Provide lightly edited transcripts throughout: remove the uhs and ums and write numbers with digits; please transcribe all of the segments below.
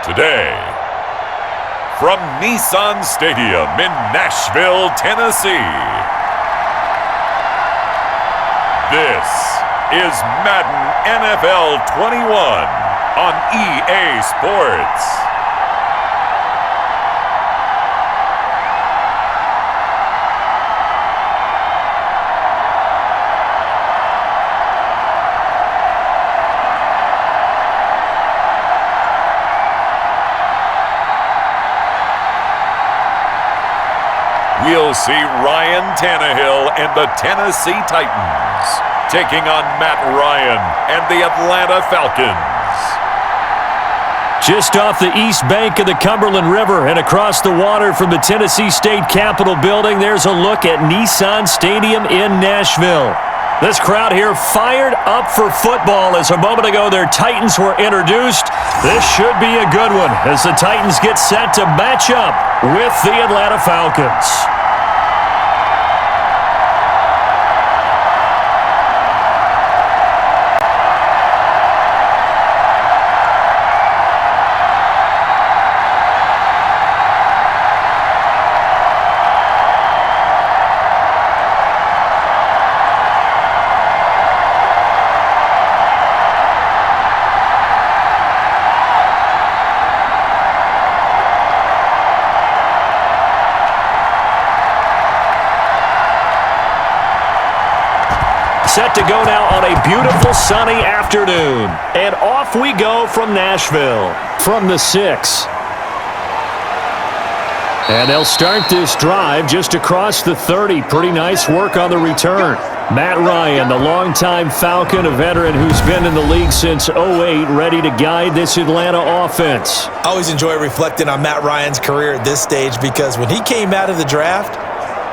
Today, from Nissan Stadium in Nashville, Tennessee, this is Madden NFL 21 on EA Sports. We'll see Ryan Tannehill and the Tennessee Titans taking on Matt Ryan and the Atlanta Falcons. Just off the east bank of the Cumberland River and across the water from the Tennessee State Capitol building, there's a look at Nissan Stadium in Nashville. This crowd here fired up for football as a moment ago their Titans were introduced. This should be a good one as the Titans get set to match up with the Atlanta Falcons. Set to go now on a beautiful sunny afternoon. And off we go from Nashville, from the 6. And they'll start this drive just across the 30. Pretty nice work on the return. Matt Ryan, the longtime Falcon, a veteran who's been in the league since '08, ready to guide this Atlanta offense. I always enjoy reflecting on Matt Ryan's career at this stage because when he came out of the draft,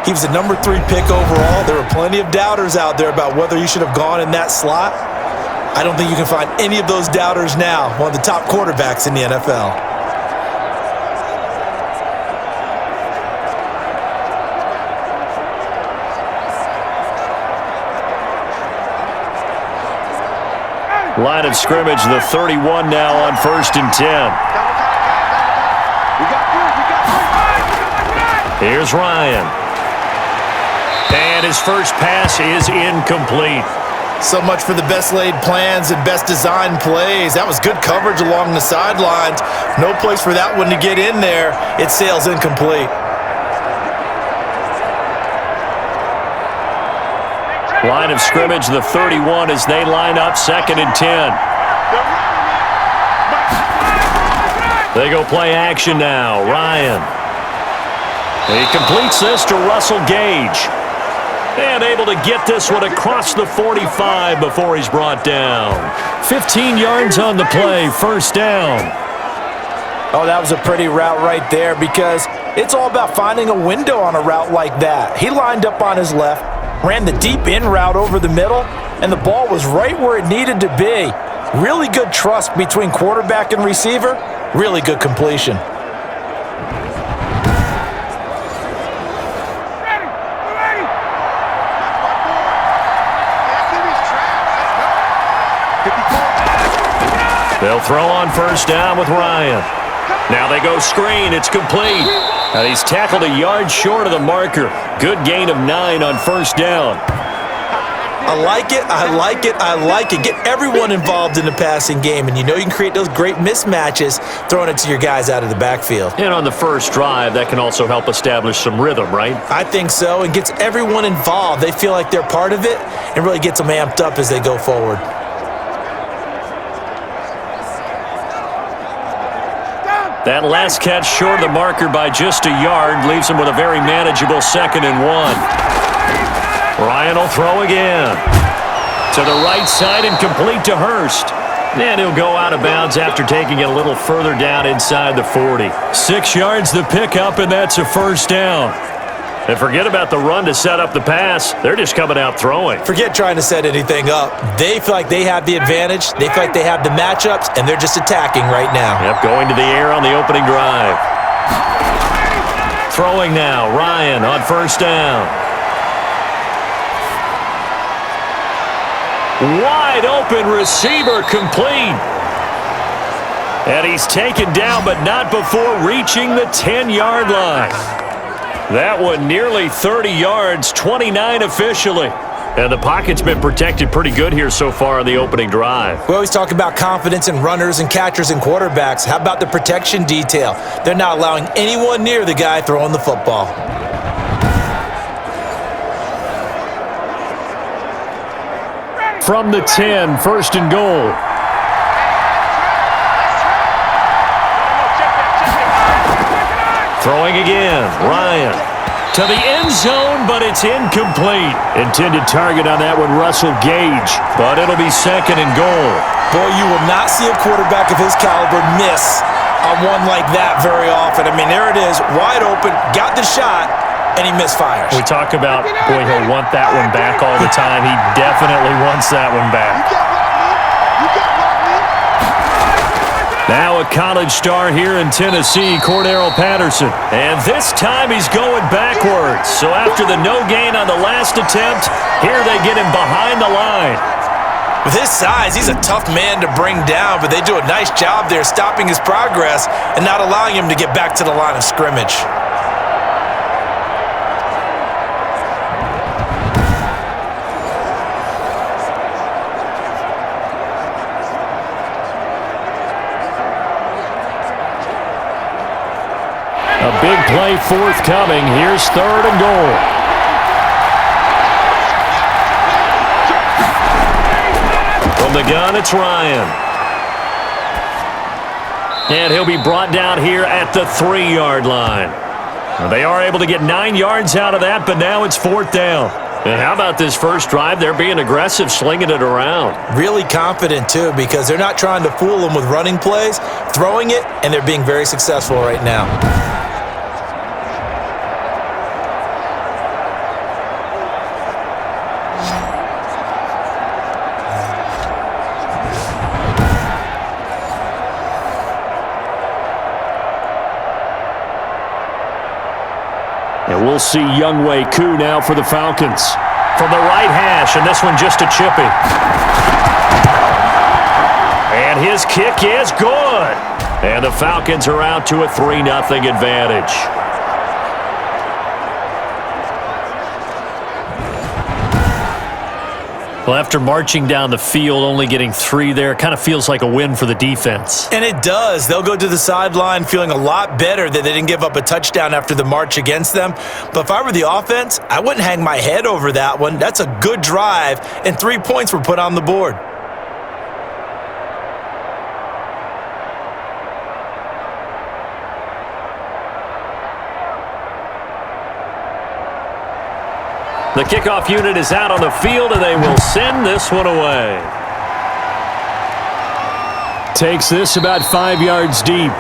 he was the number 3 pick overall. There were plenty of doubters out there about whether he should have gone in that slot. I don't think you can find any of those doubters now. One of the top quarterbacks in the NFL. Line of scrimmage, the 31 now on 1st and 10. Here's Ryan. And his first pass is incomplete. So much for the best laid plans and best designed plays. That was good coverage along the sidelines. No place for that one to get in there. It sails incomplete. Line of scrimmage, the 31 as they line up 2nd and 10. They go play action now. Ryan. He completes this to Russell Gage. And able to get this one across the 45 before he's brought down. 15 yards on the play, 1st down. Oh, that was a pretty route right there because it's all about finding a window on a route like that. He lined up on his left, ran the deep in route over the middle, and the ball was right where it needed to be. Really good trust between quarterback and receiver. Really good completion. They'll throw on 1st down with Ryan. Now they go screen. It's complete. And he's tackled a yard short of the marker. Good gain of 9 on 1st down. I like it. I like it. I like it. Get everyone involved in the passing game, and you know you can create those great mismatches throwing it to your guys out of the backfield. And on the first drive, that can also help establish some rhythm, right? I think so, and gets everyone involved. They feel like they're part of it and really gets them amped up as they go forward. That last catch short of the marker by just a yard leaves him with a very manageable 2nd and 1. Ryan will throw again. To the right side and complete to Hurst. And he'll go out of bounds after taking it a little further down inside the 40. 6 yards the pickup, and that's a 1st down. And forget about the run to set up the pass. They're just coming out throwing. Forget trying to set anything up. They feel like they have the advantage. They feel like they have the matchups, and they're just attacking right now. Yep, going to the air on the opening drive. Throwing now, Ryan on 1st down. Wide open receiver complete. And he's taken down, but not before reaching the 10-yard line. That one nearly 30 yards, 29 officially. And the pocket's been protected pretty good here so far on the opening drive. We always talk about confidence in runners and catchers and quarterbacks. How about the protection detail? They're not allowing anyone near the guy throwing the football. From the 10, first and goal. Throwing again, Ryan. To the end zone, but it's incomplete. Intended target on that one, Russell Gage. But it'll be second and goal. Boy, you will not see a quarterback of his caliber miss on one like that very often. I mean, there it is, wide open, got the shot, and he misfires. We talk about, boy, he'll want that one back all the time. He definitely wants that one back. Now a college star here in Tennessee, Cordero Patterson. And this time he's going backwards. So after the no gain on the last attempt, here they get him behind the line. With his size, he's a tough man to bring down, but they do a nice job there stopping his progress and not allowing him to get back to the line of scrimmage. A big play forthcoming. Here's third and goal. From the gun, it's Ryan. And he'll be brought down here at the 3-yard line. They are able to get 9 yards out of that, but now it's fourth down. And how about this first drive? They're being aggressive, slinging it around. Really confident, too, because they're not trying to fool them with running plays, throwing it, and they're being very successful right now. And we'll see Younghoe Koo now for the Falcons. From the right hash, and this one just a chippy. And his kick is good. And the Falcons are out to a 3-0 advantage. Well, after marching down the field, only getting 3 there, kind of feels like a win for the defense. And it does. They'll go to the sideline feeling a lot better that they didn't give up a touchdown after the march against them. But if I were the offense, I wouldn't hang my head over that one. That's a good drive, and 3 points were put on the board. The kickoff unit is out on the field, and they will send this one away. Takes this about 5 yards deep.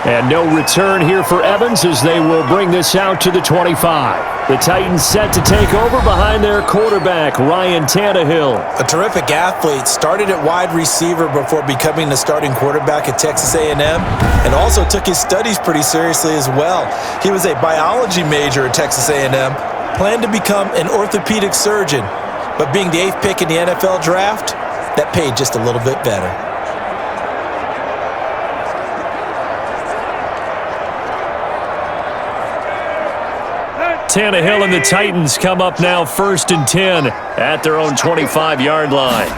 And no return here for Evans as they will bring this out to the 25. The Titans set to take over behind their quarterback, Ryan Tannehill. A terrific athlete, started at wide receiver before becoming the starting quarterback at Texas A&M, and also took his studies pretty seriously as well. He was a biology major at Texas A&M, planned to become an orthopedic surgeon, but being the 8th pick in the NFL draft, that paid just a little bit better. Tannehill and the Titans come up now 1st and 10 at their own 25-yard line.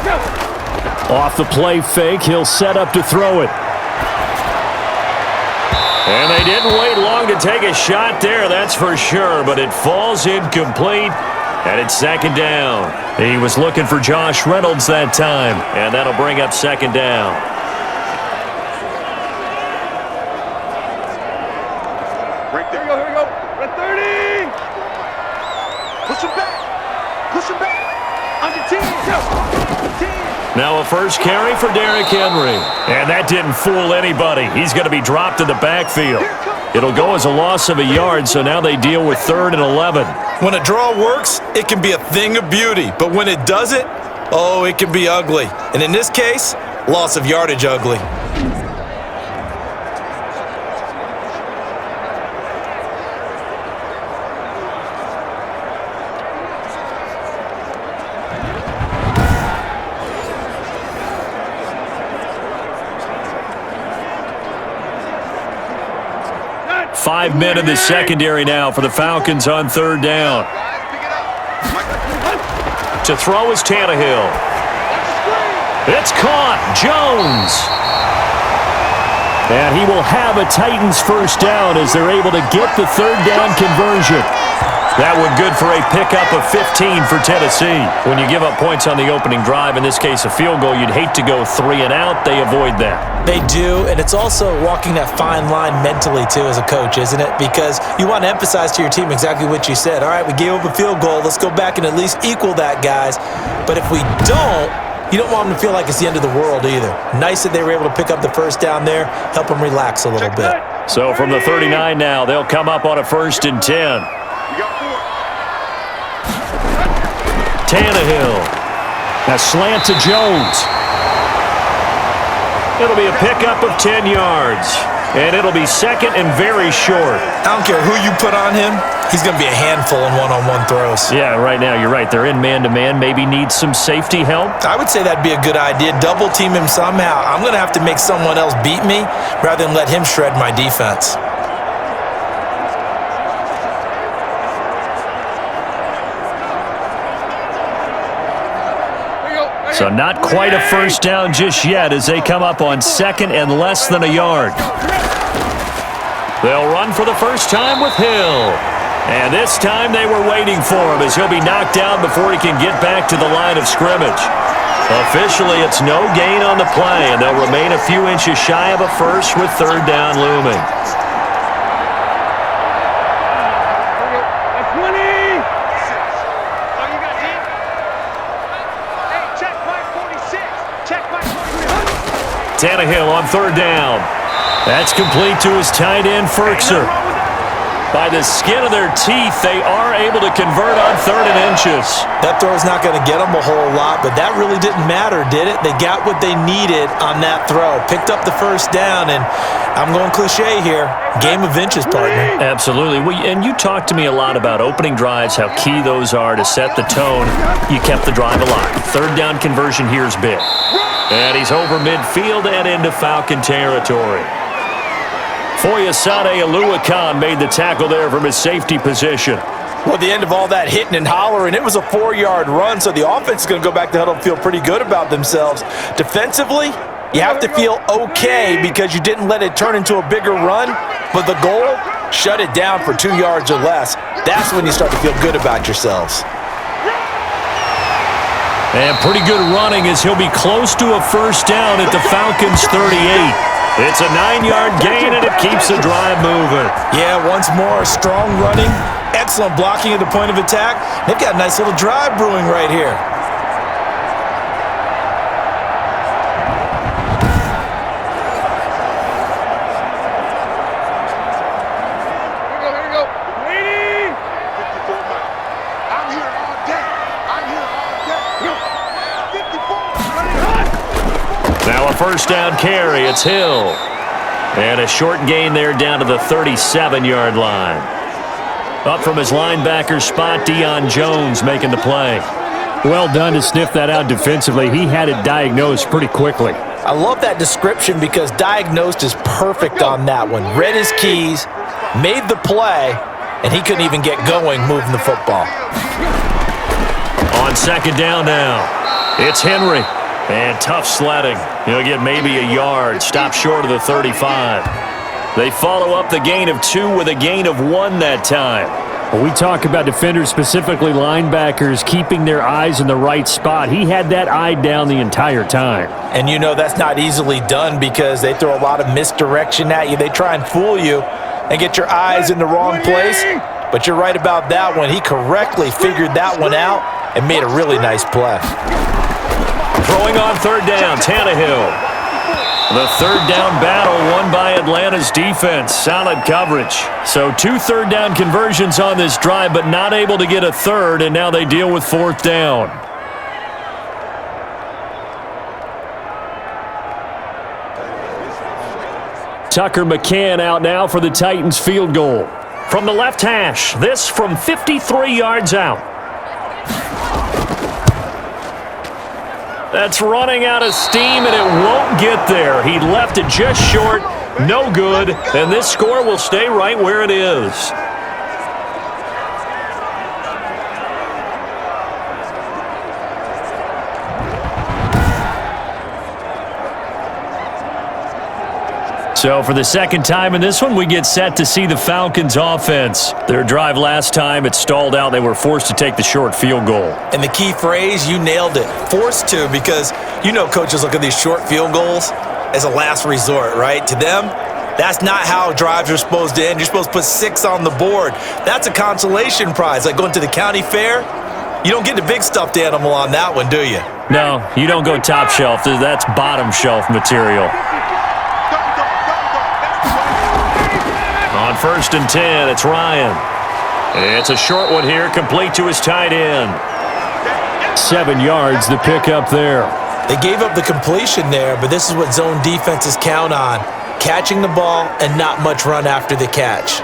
Off the play fake, he'll set up to throw it. And they didn't wait long to take a shot there, that's for sure, but it falls incomplete, and it's 2nd down. He was looking for Josh Reynolds that time, and that'll bring up 2nd down. Right there. Here we go. Red 30. Push him back. Push him back. Under 10. 10. Now a first carry for Derrick Henry. And that didn't fool anybody. He's going to be dropped in the backfield. It'll go as a loss of a yard, so now they deal with 3rd and 11. When a draw works, it can be a thing of beauty. But when it doesn't, oh, it can be ugly. And in this case, loss of yardage ugly. 5 men in the secondary now for the Falcons on third down. To throw is Tannehill. It's caught. Jones. And he will have a Titans first down as they're able to get the third down conversion. That one good for a pickup of 15 for Tennessee. When you give up points on the opening drive, in this case a field goal, you'd hate to go 3 and out. They avoid that. They do, and it's also walking that fine line mentally, too, as a coach, isn't it? Because you want to emphasize to your team exactly what you said. All right, we gave up a field goal. Let's go back and at least equal that, guys. But if we don't, you don't want them to feel like it's the end of the world either. Nice that they were able to pick up the first down there, help them relax a little bit. So from the 39 now, they'll come up on a 1st and 10. Tannehill. A slant to Jones. It'll be a pickup of 10 yards. And it'll be second and very short. I don't care who you put on him. He's going to be a handful in one-on-one throws. Yeah, right now you're right. They're in man-to-man. Maybe need some safety help. I would say that'd be a good idea. Double team him somehow. I'm going to have to make someone else beat me rather than let him shred my defense. So not quite a first down just yet as they come up on 2nd and less than a yard. They'll run for the first time with Hill. And this time they were waiting for him as he'll be knocked down before he can get back to the line of scrimmage. Officially, it's no gain on the play, and they'll remain a few inches shy of a first with third down looming. Tannehill on third down. That's complete to his tight end, Ferkser. By the skin of their teeth, they are able to convert on 3rd and inches. That throw's not going to get them a whole lot, but that really didn't matter, did it? They got what they needed on that throw. Picked up the first down, and I'm going cliche here. Game of inches, partner. Absolutely. And you talked to me a lot about opening drives, how key those are to set the tone. You kept the drive alive. Third down conversion here is big. And he's over midfield and into Falcon territory. Foyesade Oluwakan made the tackle there from his safety position. Well, at the end of all that hitting and hollering, it was a 4-yard run, so the offense is going to go back to huddle and feel pretty good about themselves. Defensively, you have to feel okay because you didn't let it turn into a bigger run, but the goal, shut it down for 2 yards or less. That's when you start to feel good about yourselves. And pretty good running as he'll be close to a first down at the Falcons' 38. It's a 9-yard gain, and it keeps the drive moving. Yeah, once more, strong running, excellent blocking at the point of attack. They've got a nice little drive brewing right here. Here we go. Waiting. 54 miles. I'm here all day. 54. Running hot. Now a first down carry. It's Hill. And a short gain there down to the 37-yard line. Up from his linebacker spot, Deion Jones making the play. Well done to sniff that out defensively. He had it diagnosed pretty quickly. I love that description because diagnosed is perfect on that one. Read his keys, made the play, and he couldn't even get going moving the football. On second down now, it's Henry. And tough sledding. He'll get maybe a yard. Stop short of the 35. They follow up the gain of 2 with a gain of 1 that time. When we talk about defenders, specifically linebackers, keeping their eyes in the right spot, he had that eye down the entire time. And you know that's not easily done because they throw a lot of misdirection at you. They try and fool you and get your eyes in the wrong place. But you're right about that one. He correctly figured that one out and made a really nice play. Throwing on third down, Tannehill. The third down battle won by Atlanta's defense. Solid coverage. So 2 third down conversions on this drive, but not able to get a third, and now they deal with 4th down. Tucker McCann out now for the Titans field goal. From the left hash, this from 53 yards out. That's running out of steam, and it won't get there. He left it just short, No good, and this score will stay right where it is. So for the second time in this one, we get set to see the Falcons offense. Their drive last time, it stalled out. They were forced to take the short field goal. And the key phrase, you nailed it. Forced to, because you know coaches look at these short field goals as a last resort, right? To them, that's not how drives are supposed to end. You're supposed to put 6 on the board. That's a consolation prize. Like going to the county fair, you don't get the big stuffed animal on that one, do you? No, you don't go top shelf. That's bottom shelf material. On 1st and 10, it's Ryan. It's a short one here, complete to his tight end. 7 yards, the pickup there. They gave up the completion there, but this is what zone defenses count on. Catching the ball and not much run after the catch.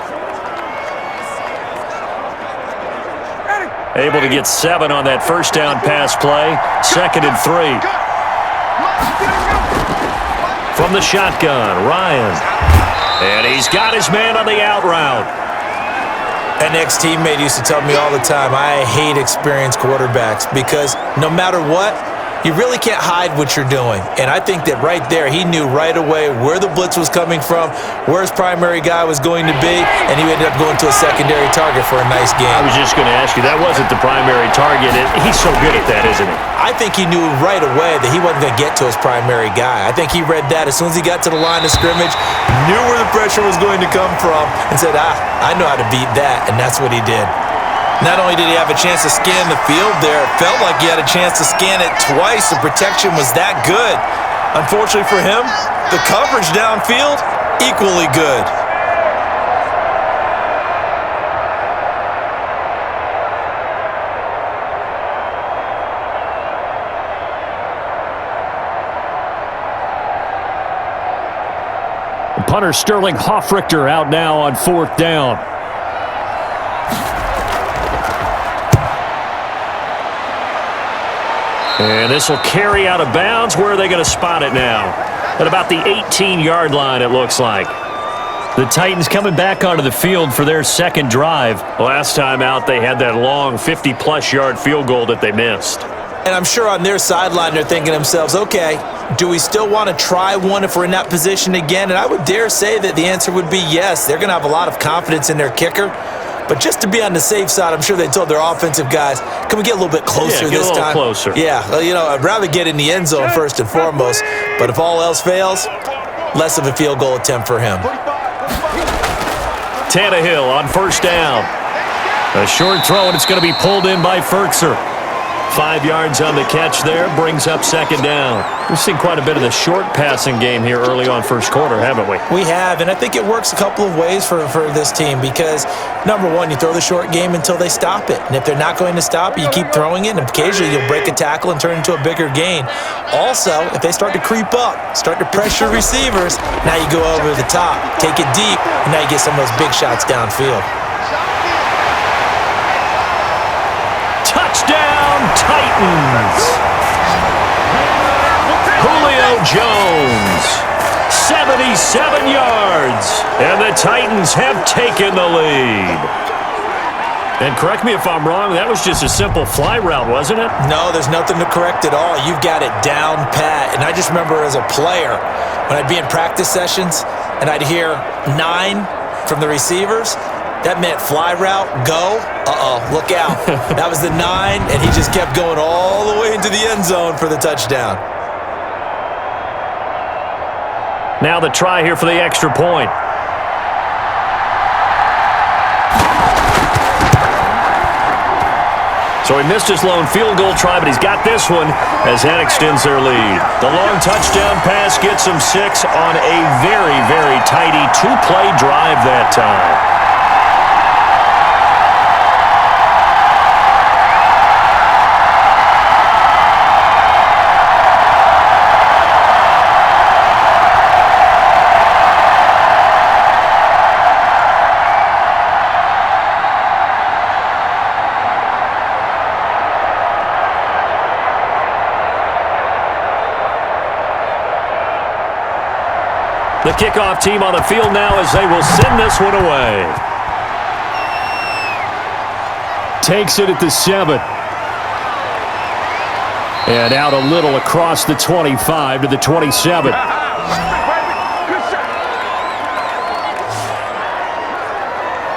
Able to get 7 on that first down pass play. 2nd and 3. From the shotgun, Ryan. And he's got his man on the out route. An ex-teammate used to tell me all the time, I hate experienced quarterbacks because no matter what, you really can't hide what you're doing. And I think that right there, he knew right away where the blitz was coming from, where his primary guy was going to be, and he ended up going to a secondary target for a nice game. I was just going to ask you, that wasn't the primary target. He's so good at that, isn't he? I think he knew right away that he wasn't going to get to his primary guy. I think he read that as soon as he got to the line of scrimmage, knew where the pressure was going to come from, and said, I know how to beat that, and that's what he did. Not only did he have a chance to scan the field there, it felt like he had a chance to scan it twice. The protection was that good. Unfortunately for him, the coverage downfield, equally good. Punter Sterling Hoffrichter out now on 4th down. And this will carry out of bounds. Where are they going to spot it now? At about the 18-yard line, it looks like. The Titans coming back onto the field for their second drive. Last time out, they had that long 50-plus yard field goal that they missed. And I'm sure on their sideline, they're thinking to themselves, okay, do we still want to try one if we're in that position again? And I would dare say that the answer would be yes. They're going to have a lot of confidence in their kicker. But just to be on the safe side, I'm sure they told their offensive guys, can we get a little bit closer this time? Get a little closer. Yeah, well, you know, I'd rather get in the end zone first and foremost. But if all else fails, less of a field goal attempt for him. Tannehill on 1st down. A short throw, and it's going to be pulled in by Ferkser. 5 yards on the catch there, brings up 2nd down. We've seen quite a bit of the short passing game here early on first quarter, haven't we? We have, and I think it works a couple of ways for this team because, number one, you throw the short game until they stop it. And if they're not going to stop it, you keep throwing it, and occasionally you'll break a tackle and turn it into a bigger gain. Also, if they start to creep up, start to pressure receivers, now you go over the top, take it deep, and now you get some of those big shots downfield. Touchdown, Titans! Julio Jones, 77 yards, and the Titans have taken the lead. And correct me if I'm wrong, that was just a simple fly route, wasn't it? No, there's nothing to correct at all. You've got it down pat. And I just remember as a player, when I'd be in practice sessions and I'd hear 9 from the receivers, that meant fly route, go, look out. That was the 9, and he just kept going all the way into the end zone for the touchdown. Now the try here for the extra point. So he missed his lone field goal try, but he's got this one as that extends their lead. The long touchdown pass gets him 6 on a very, very tidy 2-play drive that time. The kickoff team on the field now as they will send this one away. Takes it at the 7. And out a little across the 25 to the 27.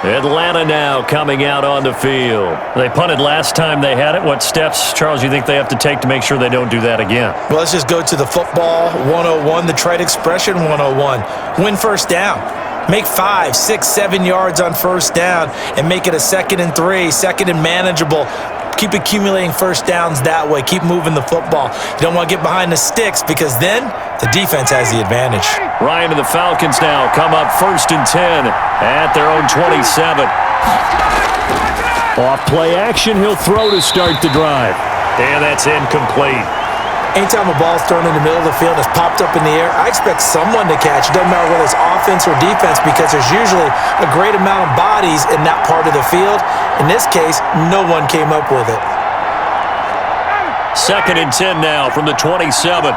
Atlanta now coming out on the field. They punted last time they had it. What steps, Charles, you think they have to take to make sure they don't do that again? Well, let's just go to the football 101, the trade expression 101. Win first down. Make 5, 6, 7 yards on first down and make it a 2nd and 3, 2nd and manageable. Keep accumulating first downs that way. Keep moving the football. You don't want to get behind the sticks because then the defense has the advantage. Ryan and the Falcons now come up 1st and 10 at their own 27. Off play action, he'll throw to start the drive. And that's incomplete. Anytime a ball's thrown in the middle of the field, it's popped up in the air, I expect someone to catch. It doesn't matter whether it's offense or defense because there's usually a great amount of bodies in that part of the field. In this case, no one came up with it. 2nd and 10 now from the 27.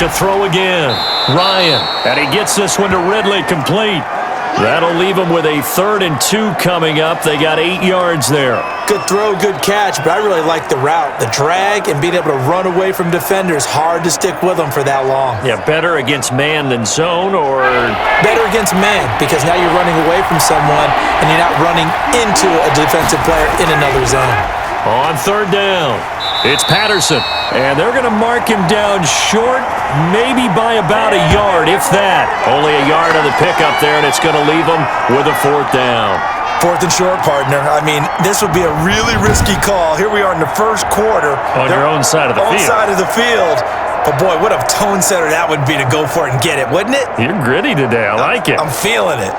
To throw again. Ryan. And he gets this one to Ridley complete. That'll leave them with a 3rd and 2 coming up. They got 8 yards there. Good throw, good catch, but I really like the route. The drag and being able to run away from defenders. Hard to stick with them for that long. Yeah, better against man than zone or... Better against man because now you're running away from someone and you're not running into a defensive player in another zone. On 3rd down, it's Patterson. And they're going to mark him down short, maybe by about a yard, if that. Only a yard on the pickup there, and it's going to leave them with a 4th down. 4th and short, partner. I mean, this would be a really risky call. Here we are in the first quarter. On your own side of the field. On side of the field. But, boy, what a tone setter that would be to go for it and get it, wouldn't it? You're gritty today. I like it. I'm feeling it.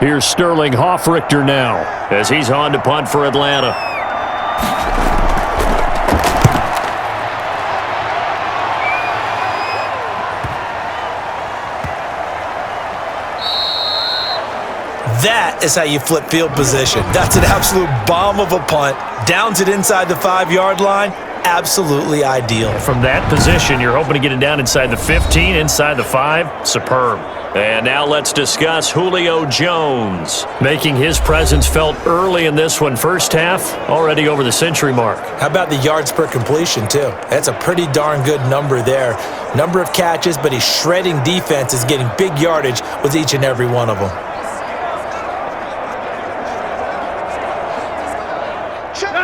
Here's Sterling Hoffrichter now as he's on to punt for Atlanta. That is how you flip field position. That's an absolute bomb of a punt. Downs it inside the 5-yard line. Absolutely ideal. From that position, you're hoping to get it down inside the 15, inside the 5. Superb. And now let's discuss Julio Jones. Making his presence felt early in this one. First half, already over the century mark. How about the yards per completion, too? That's a pretty darn good number there. Number of catches, but he's shredding defenses, getting big yardage with each and every one of them.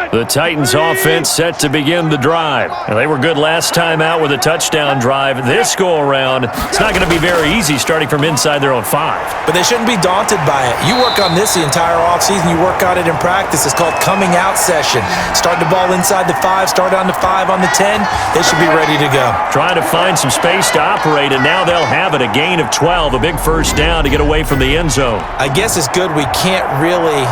The Titans offense set to begin the drive. And they were good last time out with a touchdown drive. This go-around, it's not going to be very easy starting from inside their own 5. But they shouldn't be daunted by it. You work on this the entire offseason. You work on it in practice. It's called coming out session. Start the ball inside the 5, start on the 5, on the 10. They should be ready to go. Trying to find some space to operate, and now they'll have it. A gain of 12, a big first down to get away from the end zone. I guess it's good we can't really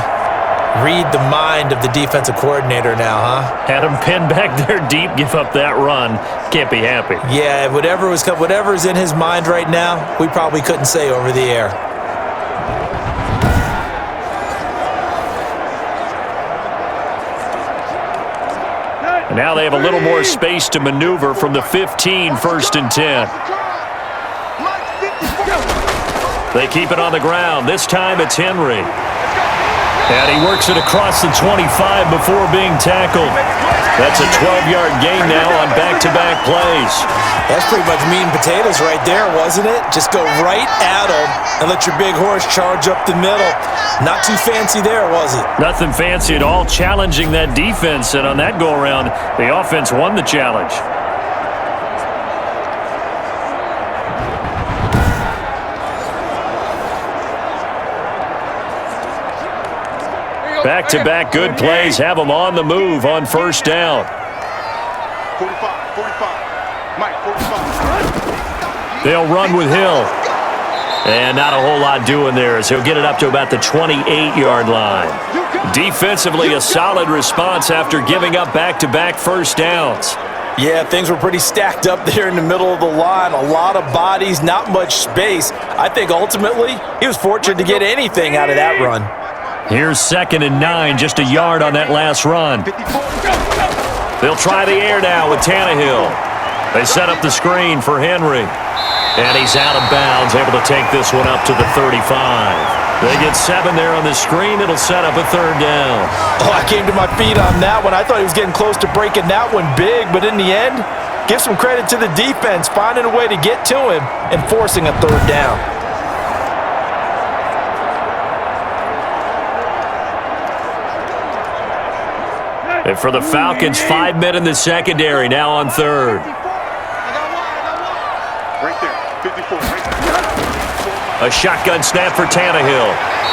read the mind of the defensive coordinator now, huh? Had him pinned back there deep, give up that run. Can't be happy. Yeah, whatever's in his mind right now, we probably couldn't say over the air. And now they have a little more space to maneuver from the 15, 1st and 10. They keep it on the ground. This time it's Henry. And he works it across the 25 before being tackled. That's a 12-yard gain now on back-to-back plays. That's pretty much meat and potatoes right there, wasn't it? Just go right at him and let your big horse charge up the middle. Not too fancy there, was it? Nothing fancy at all, challenging that defense. And on that go-around, the offense won the challenge. Back-to-back good plays have them on the move on first down. 45. Mike, 45. They'll run with Hill. And not a whole lot doing there as he'll get it up to about the 28-yard line. Defensively, a solid response after giving up back-to-back first downs. Yeah, things were pretty stacked up there in the middle of the line. A lot of bodies, not much space. I think ultimately he was fortunate to get anything out of that run. Here's 2nd and 9, just a yard on that last run. They'll try the air now with Tannehill. They set up the screen for Henry. And he's out of bounds, able to take this one up to the 35. They get 7 there on the screen. It'll set up a 3rd down. Oh, I came to my feet on that one. I thought he was getting close to breaking that one big, but in the end, give some credit to the defense, finding a way to get to him and forcing a 3rd down. And for the Falcons, 5 men in the secondary, now on 3rd. Right there, 54. Right there. A shotgun snap for Tannehill.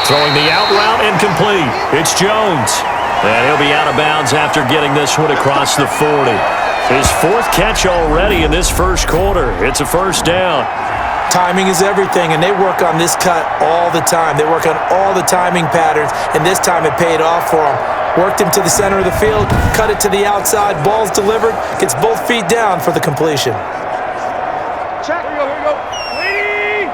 Throwing the out route incomplete. It's Jones. And he'll be out of bounds after getting this one across the 40. His 4th catch already in this first quarter. It's a 1st down. Timing is everything, and they work on this cut all the time. They work on all the timing patterns, and this time it paid off for them. Worked him to the center of the field, cut it to the outside, ball's delivered, gets both feet down for the completion. Check. Here we go. Leading.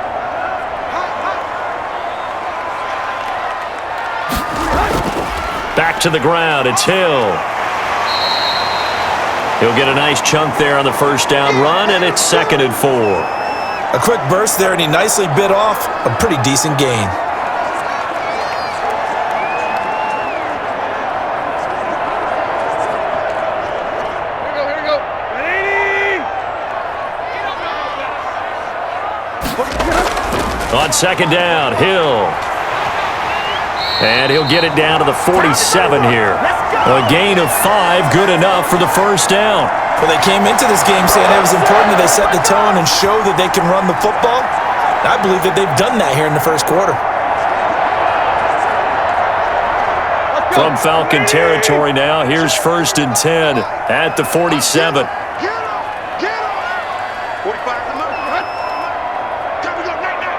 Back to the ground. It's Hill. He'll get a nice chunk there on the 1st down run, and it's 2nd and 4. A quick burst there, and he nicely bit off a pretty decent gain. Here we go. Leading. On 2nd down, Hill. And he'll get it down to the 47 here. A gain of 5, good enough for the 1st down. Well, they came into this game saying it was important that they set the tone and show that they can run the football. I believe that they've done that here in the first quarter. From Falcon territory now, here's 1st and 10 at the 47. Get him. 45 to the middle. Time to go right now.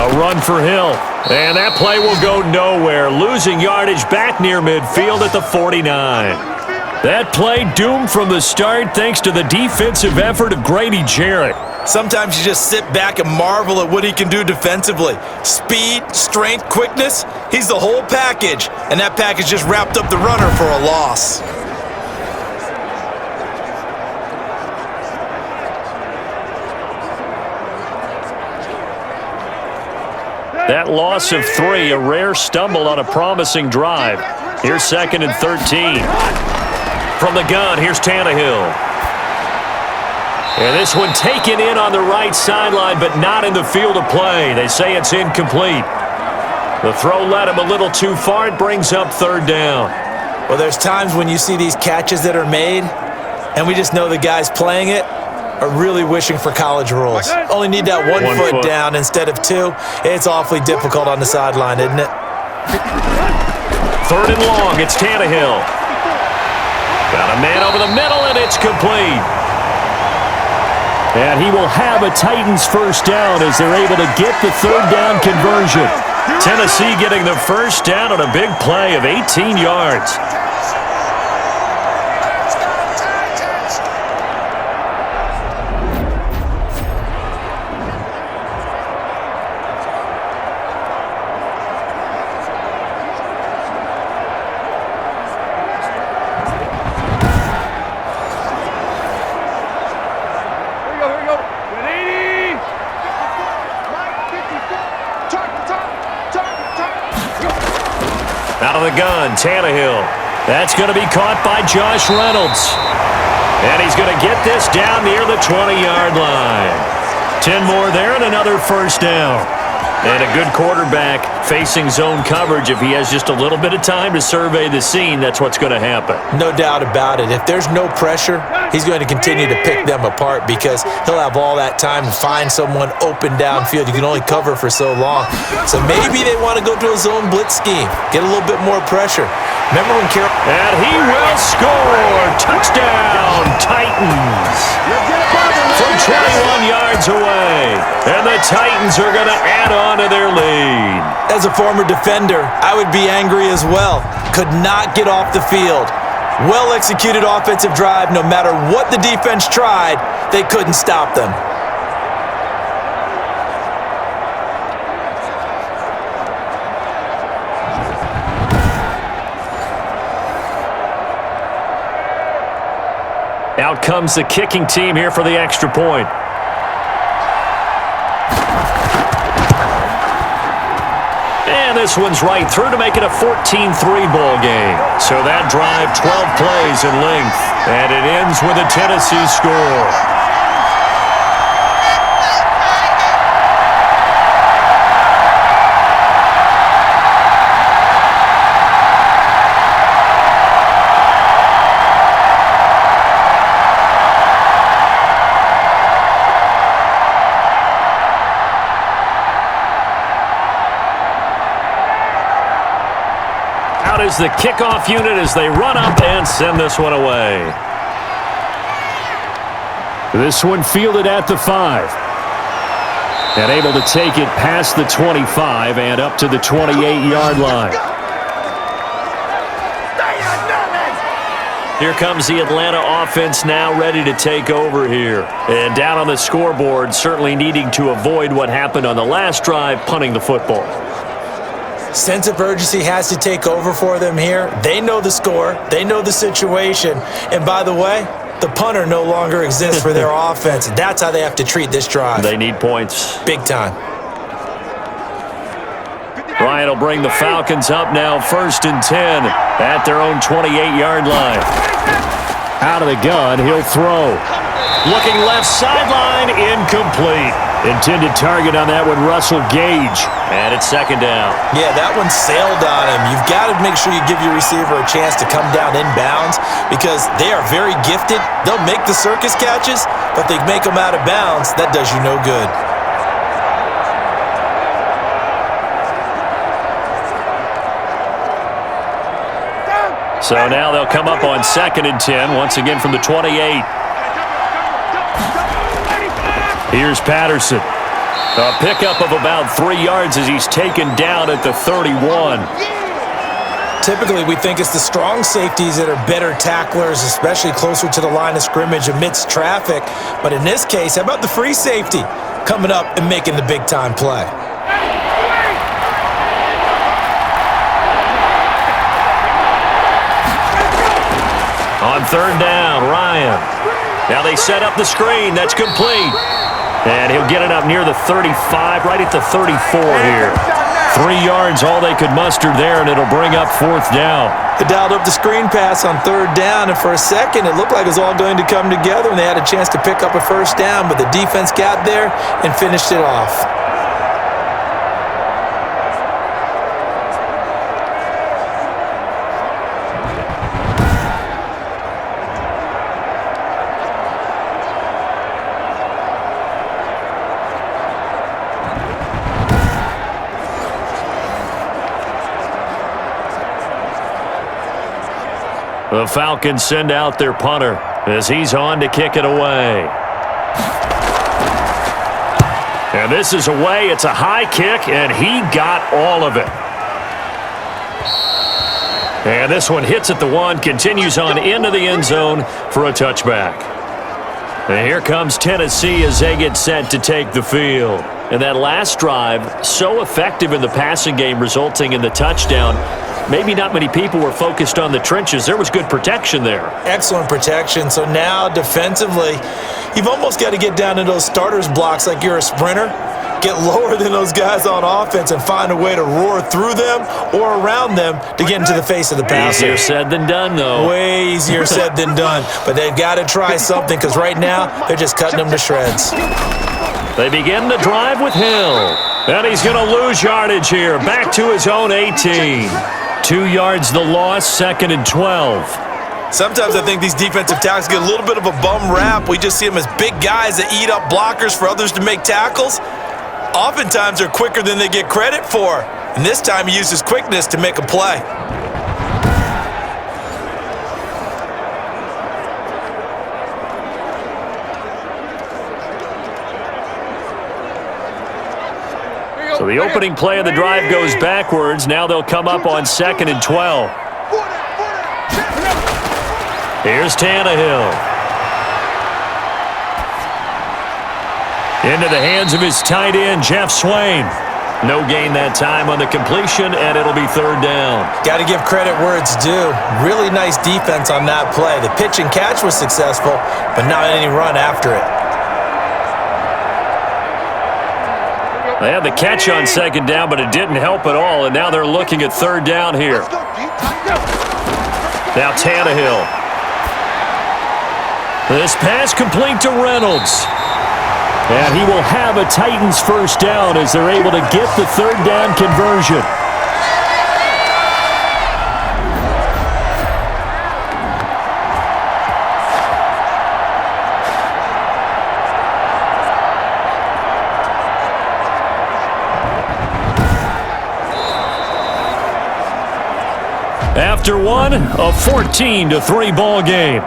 A run for Hill. And that play will go nowhere. Losing yardage back near midfield at the 49. That play doomed from the start thanks to the defensive effort of Grady Jarrett. Sometimes you just sit back and marvel at what he can do defensively. Speed, strength, quickness, he's the whole package. And that package just wrapped up the runner for a loss. That loss of 3, a rare stumble on a promising drive. Here's 2nd and 13. From the gun, here's Tannehill. And this one taken in on the right sideline, but not in the field of play. They say it's incomplete. The throw led him a little too far. It brings up 3rd down. Well, there's times when you see these catches that are made, and we just know the guys playing it are really wishing for college rules. Only need that one foot down instead of 2. It's awfully difficult on the sideline, isn't it? 3rd and long. It's Tannehill. Got a man over the middle, and it's complete. And he will have a Titans 1st down as they're able to get the 3rd down conversion. Tennessee getting the 1st down on a big play of 18 yards. Out of the gun, Tannehill. That's going to be caught by Josh Reynolds. And he's going to get this down near the 20-yard line. 10 more there and another 1st down. And a good quarterback facing zone coverage. If he has just a little bit of time to survey the scene, that's what's going to happen. No doubt about it. If there's no pressure, he's going to continue to pick them apart because he'll have all that time to find someone open downfield. You can only cover for so long. So maybe they want to go to a zone blitz scheme, get a little bit more pressure. Remember when Carroll... And he will score! Touchdown, Titans! From 21 yards away. And the Titans are going to add on to their lead. As a former defender, I would be angry as well. Could not get off the field. Well-executed offensive drive. No matter what the defense tried, they couldn't stop them. Out comes the kicking team here for the extra point. And this one's right through to make it a 14-3 ball game. So that drive, 12 plays in length. And it ends with a Tennessee score. Is the kickoff unit as they run up and send this one away. This one fielded at the 5. And able to take it past the 25 and up to the 28-yard line. Here comes the Atlanta offense now ready to take over here. And down on the scoreboard, certainly needing to avoid what happened on the last drive, punting the football. Sense of urgency has to take over for them here. They know the score. They know the situation. And by the way, the punter no longer exists for their offense. That's how they have to treat this drive. They need points. Big time. Ryan will bring the Falcons up now, 1st and 10 at their own 28-yard line. Out of the gun, he'll throw. Looking left sideline, incomplete. Intended target on that one, Russell Gage. And it's 2nd down. Yeah, that one sailed on him. You've got to make sure you give your receiver a chance to come down inbounds because they are very gifted. They'll make the circus catches, but they make them out of bounds. That does you no good. So now they'll come up on 2nd and 10, once again from the 28. Here's Patterson. A pickup of about 3 yards as he's taken down at the 31. Typically, we think it's the strong safeties that are better tacklers, especially closer to the line of scrimmage amidst traffic. But in this case, how about the free safety coming up and making the big-time play? On 3rd down, Ryan. Now they set up the screen. That's complete. And he'll get it up near the 35, right at the 34 here. 3 yards, all they could muster there, and it'll bring up 4th down. They dialed up the screen pass on 3rd down, and for a second, it looked like it was all going to come together, and they had a chance to pick up a 1st down, but the defense got there and finished it off. The Falcons send out their punter as he's on to kick it away. And this is away. It's a high kick, and he got all of it. And this one hits at the 1, continues on into the end zone for a touchback. And here comes Tennessee as they get set to take the field. And that last drive, so effective in the passing game, resulting in the touchdown. Maybe not many people were focused on the trenches. There was good protection there. Excellent protection. So now defensively, you've almost got to get down to those starters blocks like you're a sprinter. Get lower than those guys on offense and find a way to roar through them or around them to get into the face of the passer. Easier said than done, though. Way easier said than done. But they've got to try something because right now they're just cutting them to shreds. They begin the drive with Hill. And he's going to lose yardage here. Back to his own 18. 2 yards the loss, 2nd and 12. Sometimes I think these defensive tackles get a little bit of a bum rap. We just see them as big guys that eat up blockers for others to make tackles. Oftentimes they're quicker than they get credit for. And this time he used his quickness to make a play. So the opening play of the drive goes backwards. Now they'll come up on 2nd and 12. Here's Tannehill. Into the hands of his tight end, Jeff Swain. No gain that time on the completion, and it'll be third down. Got to give credit where it's due. Really nice defense on that play. The pitch and catch was successful, but not any run after it. They had the catch on second down, but it didn't help at all, and now they're looking at third down here. Now Tannehill. This pass complete to Reynolds. And he will have a Titans first down as they're able to get the third down conversion. After one, a 14-3 ball game.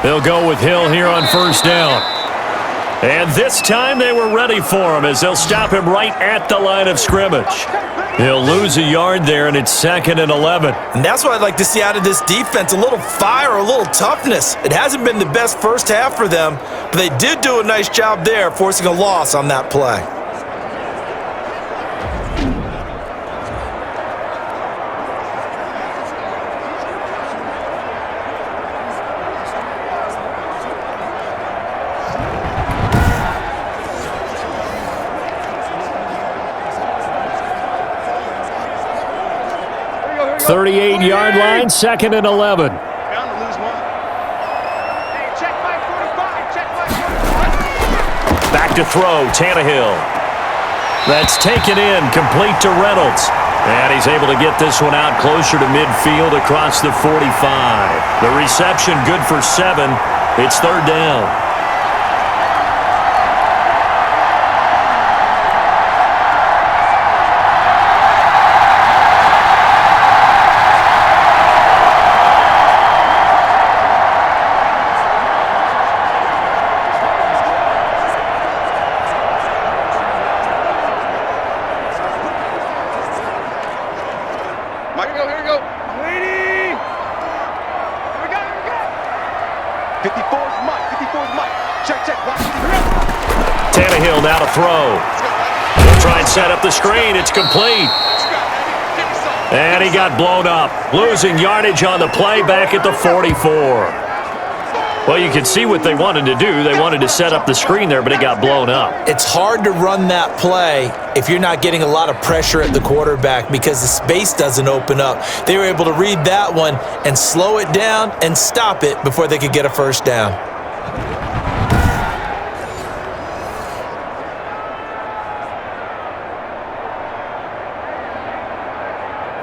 They'll go with Hill here on first down. And this time they were ready for him as they'll stop him right at the line of scrimmage. He'll lose a yard there, and it's 2nd and 11. And that's what I'd like to see out of this defense, a little fire, a little toughness. It hasn't been the best first half for them, but they did do a nice job there forcing a loss on that play. Yard line, 2nd and 11. Back to throw, Tannehill. That's taken in, complete to Reynolds. And he's able to get this one out closer to midfield across the 45. The reception good for 7. It's third down. Tannehill now to throw. He'll try and set up the screen. It's complete. And he got blown up. Losing yardage on the play back at the 44. Well, you can see what they wanted to do. They wanted to set up the screen there, but it got blown up. It's hard to run that play if you're not getting a lot of pressure at the quarterback because the space doesn't open up. They were able to read that one and slow it down and stop it before they could get a first down.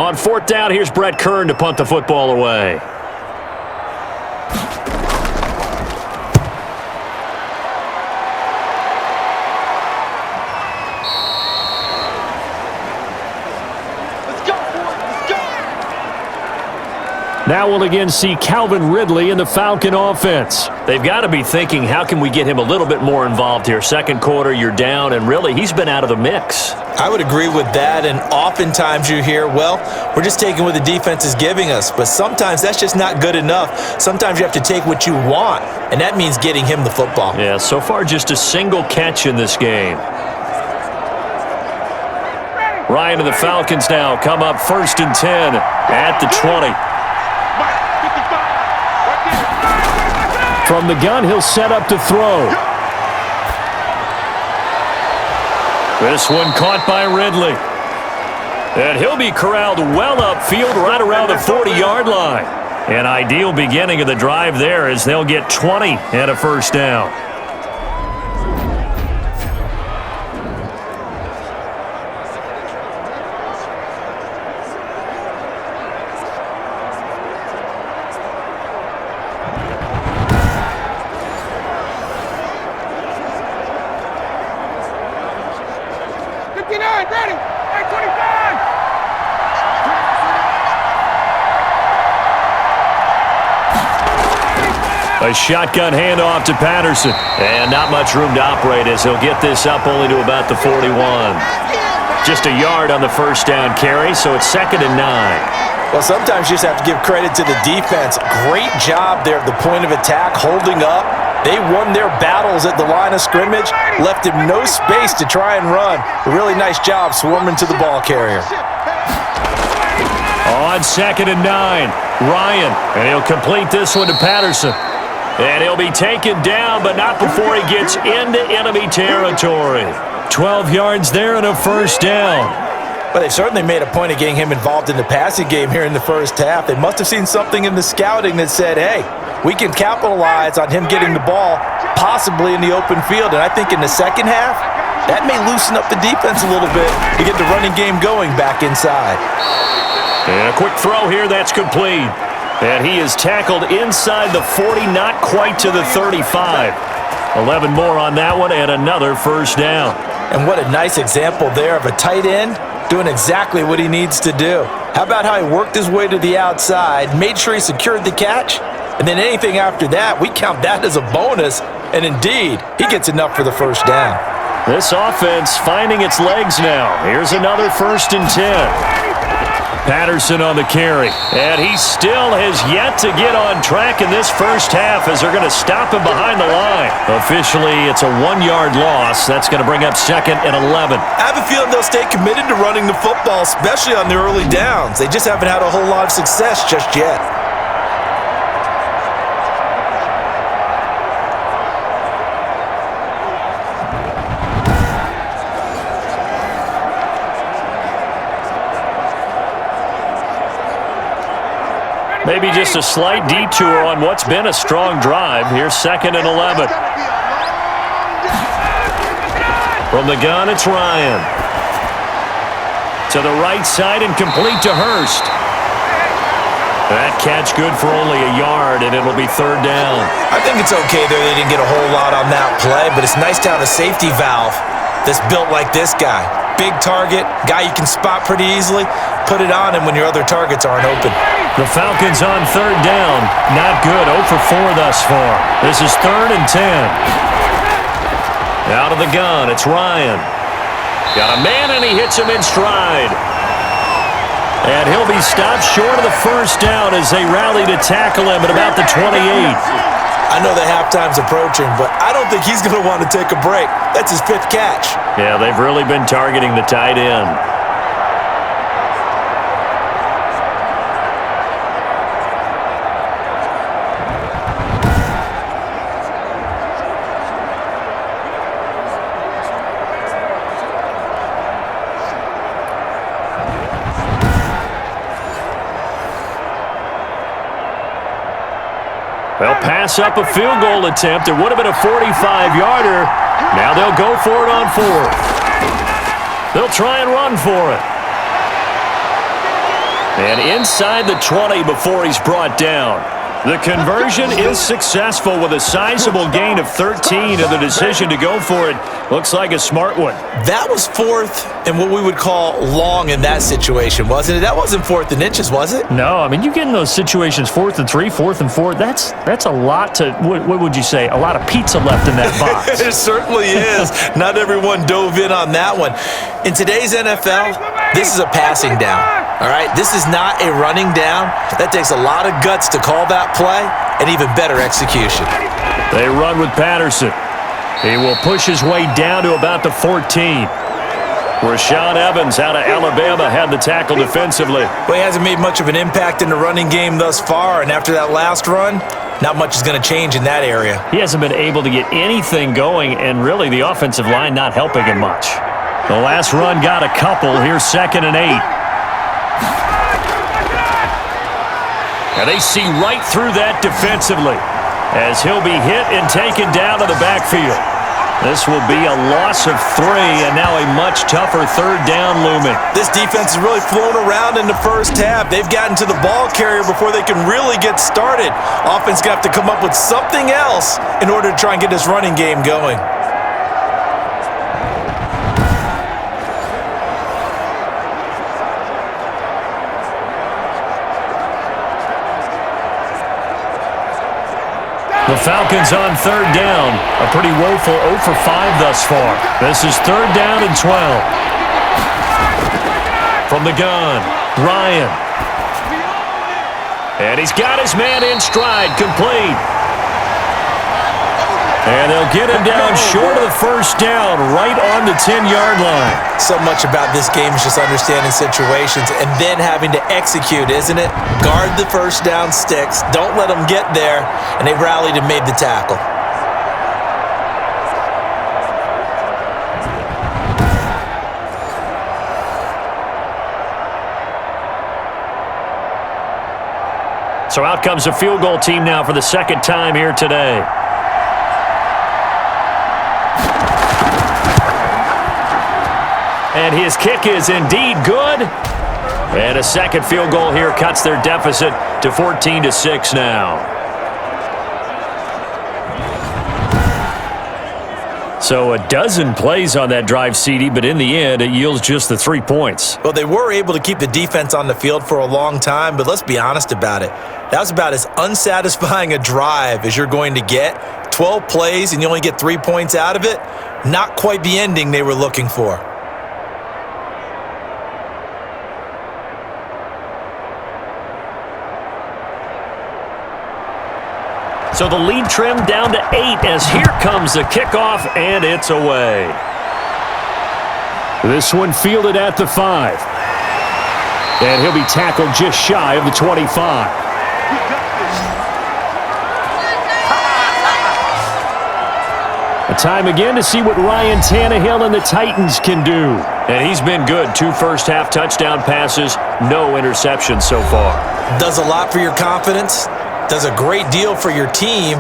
On fourth down, here's Brett Kern to punt the football away. Now we'll again see Calvin Ridley in the Falcon offense. They've got to be thinking, how can we get him a little bit more involved here? Second quarter, you're down, and really, he's been out of the mix. I would agree with that, and oftentimes you hear, well, we're just taking what the defense is giving us, but sometimes that's just not good enough. Sometimes you have to take what you want, and that means getting him the football. Yeah, so far just a single catch in this game. Ryan and the Falcons now come up 1st and 10 at the 20. From the gun, he'll set up to throw. This one caught by Ridley. And he'll be corralled well upfield right around the 40-yard line. An ideal beginning of the drive there as they'll get 20 and a first down. 59, ready. Hey, 25. A shotgun handoff to Patterson. And not much room to operate as he'll get this up only to about the 41. Just a yard on the first down carry, so it's 2nd and 9. Well, sometimes you just have to give credit to the defense. Great job there at the point of attack, holding up. They won their battles at the line of scrimmage, left him no space to try and run. A really nice job swarming to the ball carrier. On 2nd and 9, Ryan, and he'll complete this one to Patterson. And he'll be taken down, but not before he gets into enemy territory. 12 yards there and a first down. But they certainly made a point of getting him involved in the passing game here in the first half. They must have seen something in the scouting that said, hey, we can capitalize on him getting the ball possibly in the open field. And I think in the second half, that may loosen up the defense a little bit to get the running game going back inside. And a quick throw here, that's complete. And he is tackled inside the 40, not quite to the 35. 11 more on that one and another first down. And what a nice example there of a tight end doing exactly what he needs to do. How about how he worked his way to the outside, made sure he secured the catch, and then anything after that, we count that as a bonus. And indeed, he gets enough for the first down. This offense finding its legs now. Here's another 1st and 10. Patterson on the carry, and he still has yet to get on track in this first half as they're going to stop him behind the line. Officially, it's a 1-yard loss. That's going to bring up 2nd and 11. I have a feeling they'll stay committed to running the football, especially on the early downs. They just haven't had a whole lot of success just yet. Maybe just a slight detour on what's been a strong drive. Here's 2nd and 11. From the gun, it's Ryan. To the right side and complete to Hurst. That catch good for only a yard, and it'll be 3rd down. I think it's okay there. They didn't get a whole lot on that play, but it's nice to have a safety valve that's built like this guy. Big target, guy you can spot pretty easily. Put it on him when your other targets aren't open. The Falcons on 3rd down. Not good. 0 for 4 thus far. This is 3rd and 10. Out of the gun, it's Ryan. Got a man, and he hits him in stride. And he'll be stopped short of the first down as they rally to tackle him at about the 28. I know the halftime's approaching, but I don't think he's going to want to take a break. That's his 5th catch. Yeah, they've really been targeting the tight end. They'll pass up a field goal attempt. It would have been a 45-yarder. Now they'll go for it on 4th. They'll try and run for it. And inside the 20 before he's brought down. The conversion is successful with a sizable gain of 13, and the decision to go for it looks like a smart one. That was 4th and what we would call long in that situation, wasn't it? That wasn't 4th and inches, was it? No, I mean, you get in those situations 4th and 3, 4th and 4. That's a lot to, what would you say, a lot of pizza left in that box. It certainly is. Not everyone dove in on that one. In today's NFL, this is a passing down. All right, this is not a running down. That takes a lot of guts to call that play and even better execution. They run with Patterson. He will push his way down to about the 14. Rashaan Evans out of Alabama had the tackle defensively. Well, he hasn't made much of an impact in the running game thus far, and after that last run, not much is going to change in that area. He hasn't been able to get anything going, and really the offensive line not helping him much. The last run got a couple. Here's 2nd and 8. And they see right through that defensively as he'll be hit and taken down to the backfield. This will be a loss of 3, and now a much tougher 3rd down looming. This defense has really flown around in the first half. They've gotten to the ball carrier before they can really get started. Offense got to come up with something else in order to try and get this running game going. Falcons on third down. A pretty woeful 0 for 5 thus far. This is third down and 12. From the gun, Ryan. And he's got his man in stride, complete. And they'll get him down short of the first down, right on the 10-yard line. So much about this game is just understanding situations and then having to execute, isn't it? Guard the first down sticks. Don't let them get there. And they rallied and made the tackle. So out comes the field goal team now for the second time here today. And his kick is indeed good. And a second field goal here cuts their deficit to 14-6 now. So a dozen plays on that drive, CD, but in the end, it yields just the 3 points. Well, they were able to keep the defense on the field for a long time, but let's be honest about it. That was about as unsatisfying a drive as you're going to get. 12 plays and you only get 3 points out of it. Not quite the ending they were looking for. So the lead trimmed down to 8 as here comes the kickoff, and it's away. This one fielded at the 5. And he'll be tackled just shy of the 25. A time again to see what Ryan Tannehill and the Titans can do. And he's been good. 2 first-half touchdown passes, no interceptions so far. Does a lot for your confidence. Does a great deal for your team,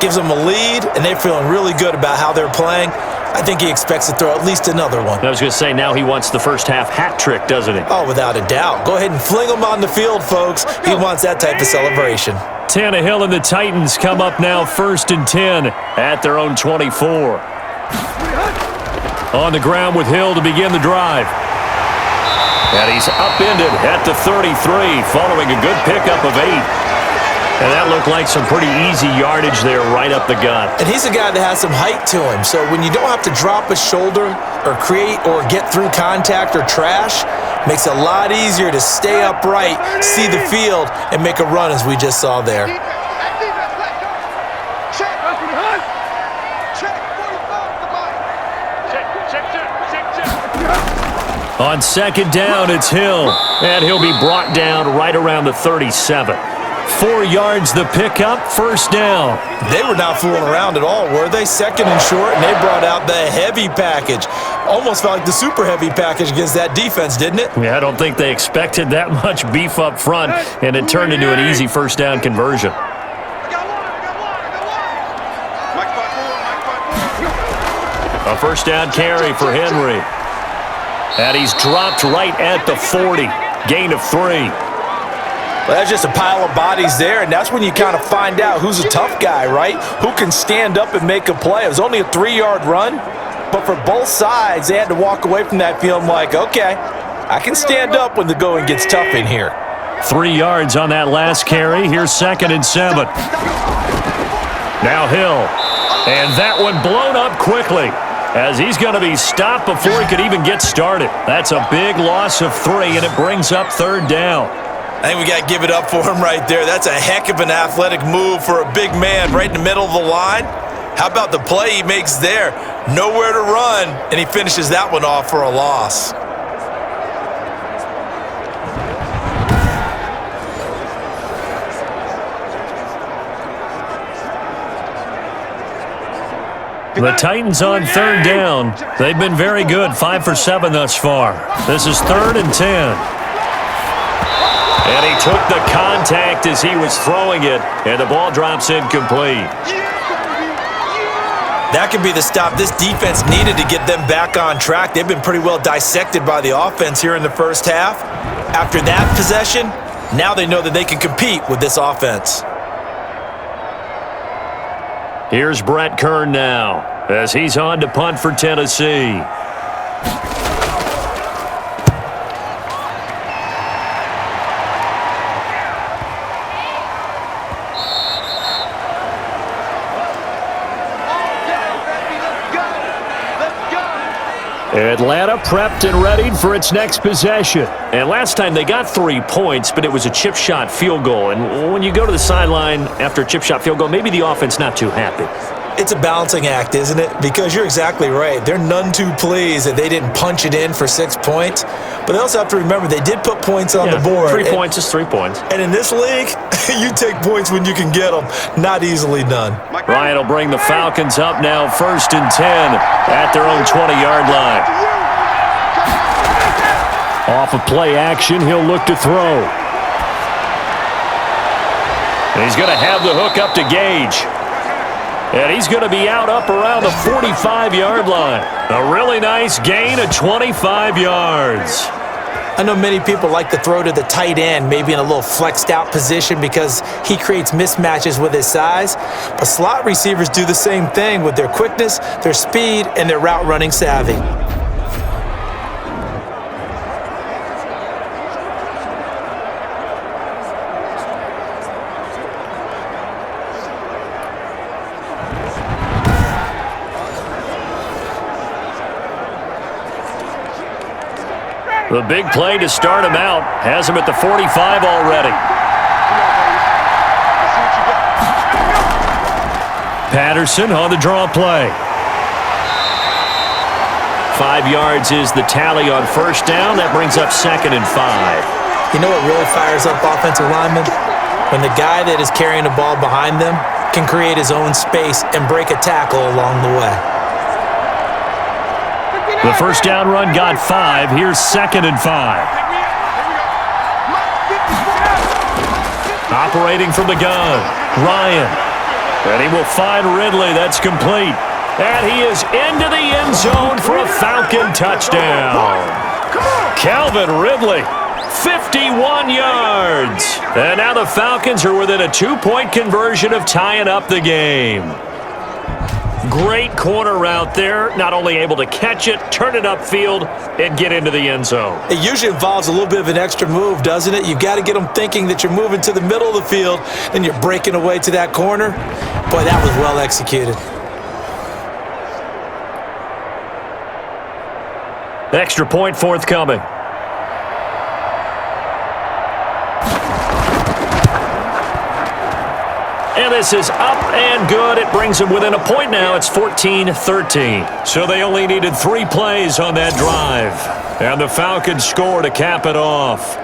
gives them a lead, and they're feeling really good about how they're playing. I think he expects to throw at least another one. I was going to say, now he wants the first-half hat trick, doesn't he? Oh, without a doubt. Go ahead and fling him on the field, folks. He wants that type of celebration. Tannehill and the Titans come up now 1st and 10 at their own 24. On the ground with Hill to begin the drive. And he's upended at the 33 following a good pickup of 8. And that looked like some pretty easy yardage there right up the gut. And he's a guy that has some height to him. So when you don't have to drop a shoulder or create or get through contact or trash, makes it a lot easier to stay upright, see the field, and make a run as we just saw there. On second down, it's Hill. And he'll be brought down right around the 37. 4 yards the pickup, first down. They were not fooling around at all, were they? Second and short, and they brought out the heavy package. Almost felt like the super heavy package against that defense, didn't it? Yeah, I don't think they expected that much beef up front, and it turned into an easy first down conversion. A first down carry for Henry. And he's dropped right at the 40. Gain of 3. Well, that's just a pile of bodies there, and that's when you kind of find out who's a tough guy, right? Who can stand up and make a play. It was only a 3-yard run, but for both sides, they had to walk away from that feeling like, okay, I can stand up when the going gets tough in here. 3 yards on that last carry. Here's 2nd and 7. Now Hill, and that one blown up quickly as he's going to be stopped before he could even get started. That's a big loss of 3, and it brings up 3rd down. I think we got to give it up for him right there. That's a heck of an athletic move for a big man right in the middle of the line. How about the play he makes there? Nowhere to run, and he finishes that one off for a loss. The Titans on 3rd down. They've been very good, 5 for 7 thus far. This is 3rd and 10. And he took the contact as he was throwing it, and the ball drops incomplete. That could be the stop this defense needed to get them back on track. They've been pretty well dissected by the offense here in the first half. After that possession, now they know that they can compete with this offense. Here's Brett Kern now as he's on to punt for Tennessee. Atlanta prepped and readied for its next possession. And last time they got 3 points, but it was a chip shot field goal. And when you go to the sideline after a chip shot field goal, maybe the offense not too happy. It's a balancing act, isn't it? Because you're exactly right. They're none too pleased that they didn't punch it in for 6 points. But they also have to remember they did put points on the board. 3 points is 3 points. And in this league, you take points when you can get them. Not easily done. Ryan will bring the Falcons up now 1st and 10 at their own 20-yard line. Off of play action, he'll look to throw. And he's going to have the hook up to Gage. And he's going to be out up around the 45-yard line. A really nice gain of 25 yards. I know many people like to throw to the tight end, maybe in a little flexed out position because he creates mismatches with his size. But slot receivers do the same thing with their quickness, their speed, and their route running savvy. The big play to start him out has him at the 45 already. Patterson on the draw play. 5 yards is the tally on 1st down. That brings up 2nd and 5. You know what really fires up offensive linemen? When the guy that is carrying the ball behind them can create his own space and break a tackle along the way. The 1st down run got 5. Here's 2nd and 5. Operating from the gun, Ryan. And he will find Ridley. That's complete. And he is into the end zone for a Falcon touchdown. Calvin Ridley, 51 yards. And now the Falcons are within a 2-point conversion of tying up the game. Great corner route there. Not only able to catch it, turn it upfield, and get into the end zone. It usually involves a little bit of an extra move, doesn't it? You've got to get them thinking that you're moving to the middle of the field, and you're breaking away to that corner. Boy, that was well executed. Extra point forthcoming. And this is up and good. It brings them within a point now. It's 14-13. So they only needed 3 plays on that drive. And the Falcons score to cap it off.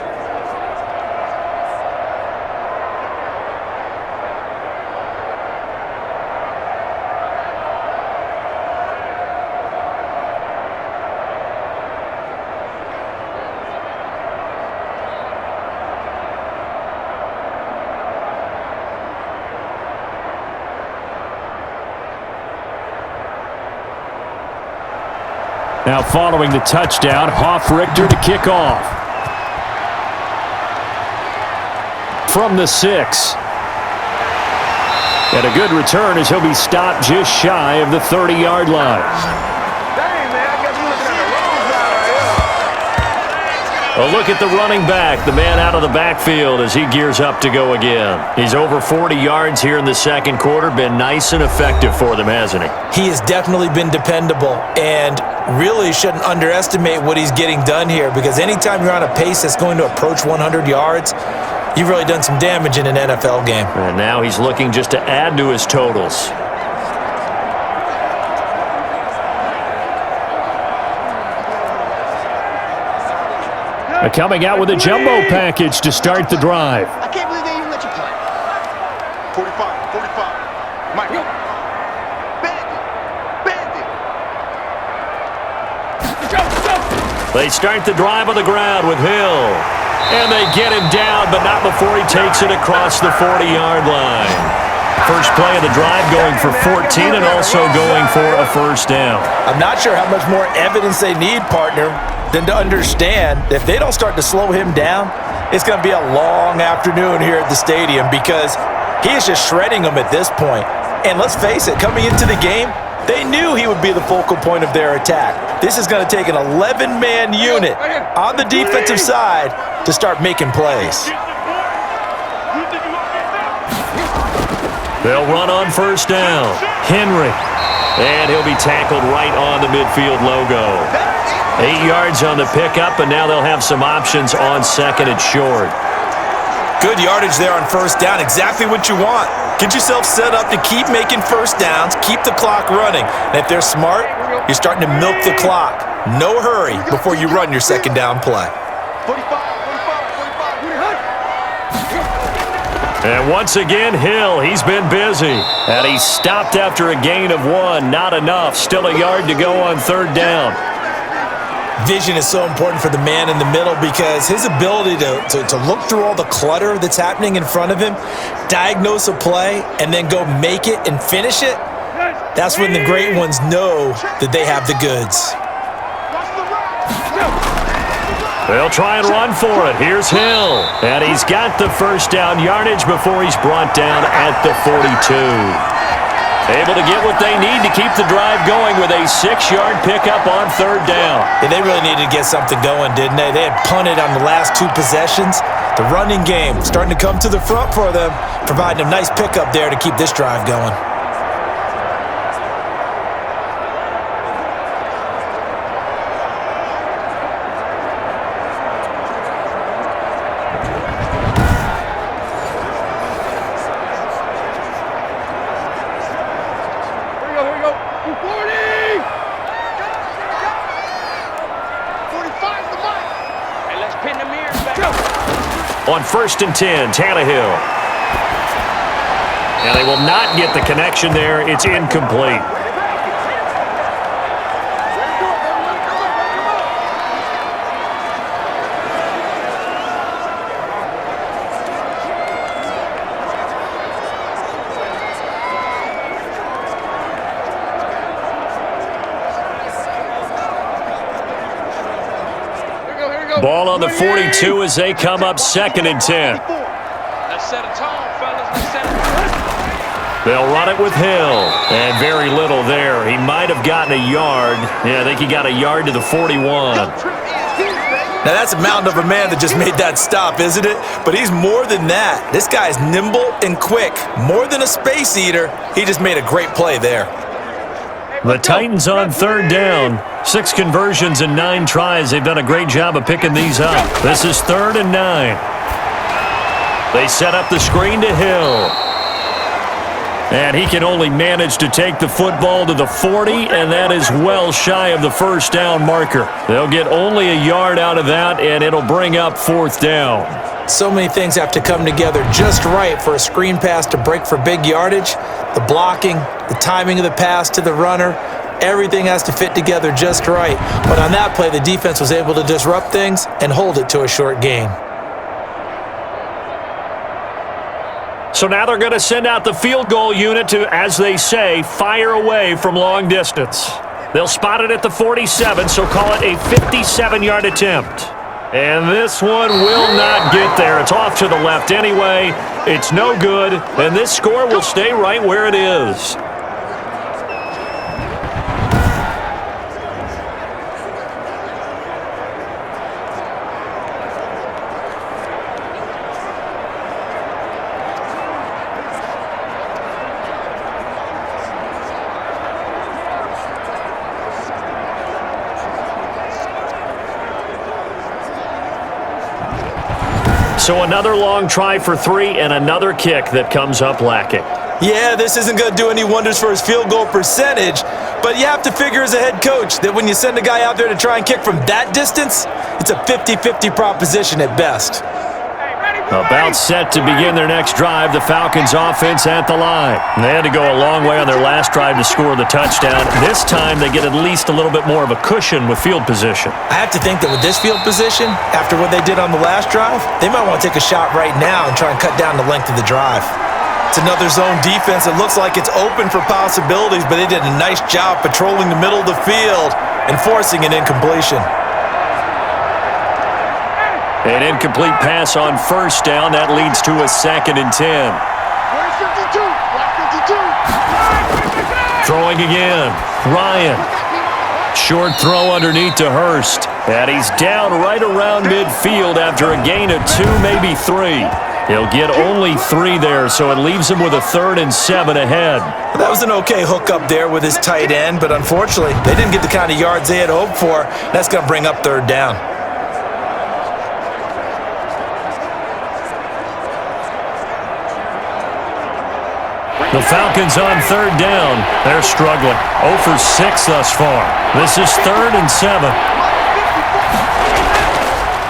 Now following the touchdown, Richter to kick off. From the 6. And a good return as he'll be stopped just shy of the 30-yard line. A look at the running back, the man out of the backfield as he gears up to go again. He's over 40 yards here in the 2nd quarter. Been nice and effective for them, hasn't he? He has definitely been dependable and really shouldn't underestimate what he's getting done here because anytime you're on a pace that's going to approach 100 yards, you've really done some damage in an NFL game. And now he's looking just to add to his totals. Coming out with a jumbo package to start the drive. I can't believe they even let you play. 45, 45. Mike. Bandit. They start the drive on the ground with Hill. And they get him down, but not before he takes it across the 40-yard line. First play of the drive going for 14 and also going for a 1st down. I'm not sure how much more evidence they need, partner, than to understand if they don't start to slow him down, it's going to be a long afternoon here at the stadium because he is just shredding them at this point. And let's face it, coming into the game, they knew he would be the focal point of their attack. This is going to take an 11-man unit on the defensive side to start making plays. They'll run on 1st down. Henry. And he'll be tackled right on the midfield logo. 8 yards on the pickup, and now they'll have some options on second and short. Good yardage there on first down. Exactly what you want. Get yourself set up to keep making first downs, keep the clock running. And if they're smart, you're starting to milk the clock. No hurry before you run your second down play. 45. And once again, Hill, he's been busy. And he stopped after a gain of 1. Not enough. Still a yard to go on third down. Vision is so important for the man in the middle because his ability to look through all the clutter that's happening in front of him, diagnose a play, and then go make it and finish it, that's when the great ones know that they have the goods. They'll try and run for it. Here's Hill. And he's got the first down yardage before he's brought down at the 42. Able to get what they need to keep the drive going with a 6-yard pickup on third down. Yeah, they really needed to get something going, didn't they? They had punted on the last 2 possessions. The running game starting to come to the front for them, providing a nice pickup there to keep this drive going. On first and 10, Tannehill. And they will not get the connection there. It's incomplete. Ball on the 42 as they come up second and 10. They'll run it with Hill. And very little there. He might have gotten a yard. Yeah, I think he got a yard to the 41. Now that's a mountain of a man that just made that stop, isn't it? But he's more than that. This guy's nimble and quick. More than a space eater. He just made a great play there. The Titans on third down. 6 conversions and 9 tries. They've done a great job of picking these up. This is 3rd and 9. They set up the screen to Hill. And he can only manage to take the football to the 40, and that is well shy of the first down marker. They'll get only a yard out of that, and it'll bring up 4th down. So many things have to come together just right for a screen pass to break for big yardage. The blocking, the timing of the pass to the runner, everything has to fit together just right. But on that play, the defense was able to disrupt things and hold it to a short gain. So now they're going to send out the field goal unit to, as they say, fire away from long distance. They'll spot it at the 47, so call it a 57-yard attempt. And this one will not get there. It's off to the left anyway. It's no good, and this score will stay right where it is. So another long try for 3 and another kick that comes up lacking. Yeah, this isn't going to do any wonders for his field goal percentage, but you have to figure as a head coach that when you send a guy out there to try and kick from that distance, it's a 50-50 proposition at best. About set to begin their next drive, the Falcons offense at the line. They had to go a long way on their last drive to score the touchdown. This time they get at least a little bit more of a cushion with field position. I have to think that with this field position, after what they did on the last drive, they might want to take a shot right now and try and cut down the length of the drive. It's another zone defense. It looks like it's open for possibilities, but they did a nice job patrolling the middle of the field and forcing an incompletion. An incomplete pass on first down. That leads to a 2nd and 10. Throwing again. Ryan. Short throw underneath to Hurst. And he's down right around midfield after a gain of 2, maybe 3. He'll get only 3 there, so it leaves him with a 3rd and 7 ahead. That was an okay hookup there with his tight end, but unfortunately, they didn't get the kind of yards they had hoped for. That's going to bring up 3rd down. The Falcons on 3rd down. They're struggling. 0 for 6 thus far. This is 3rd and 7.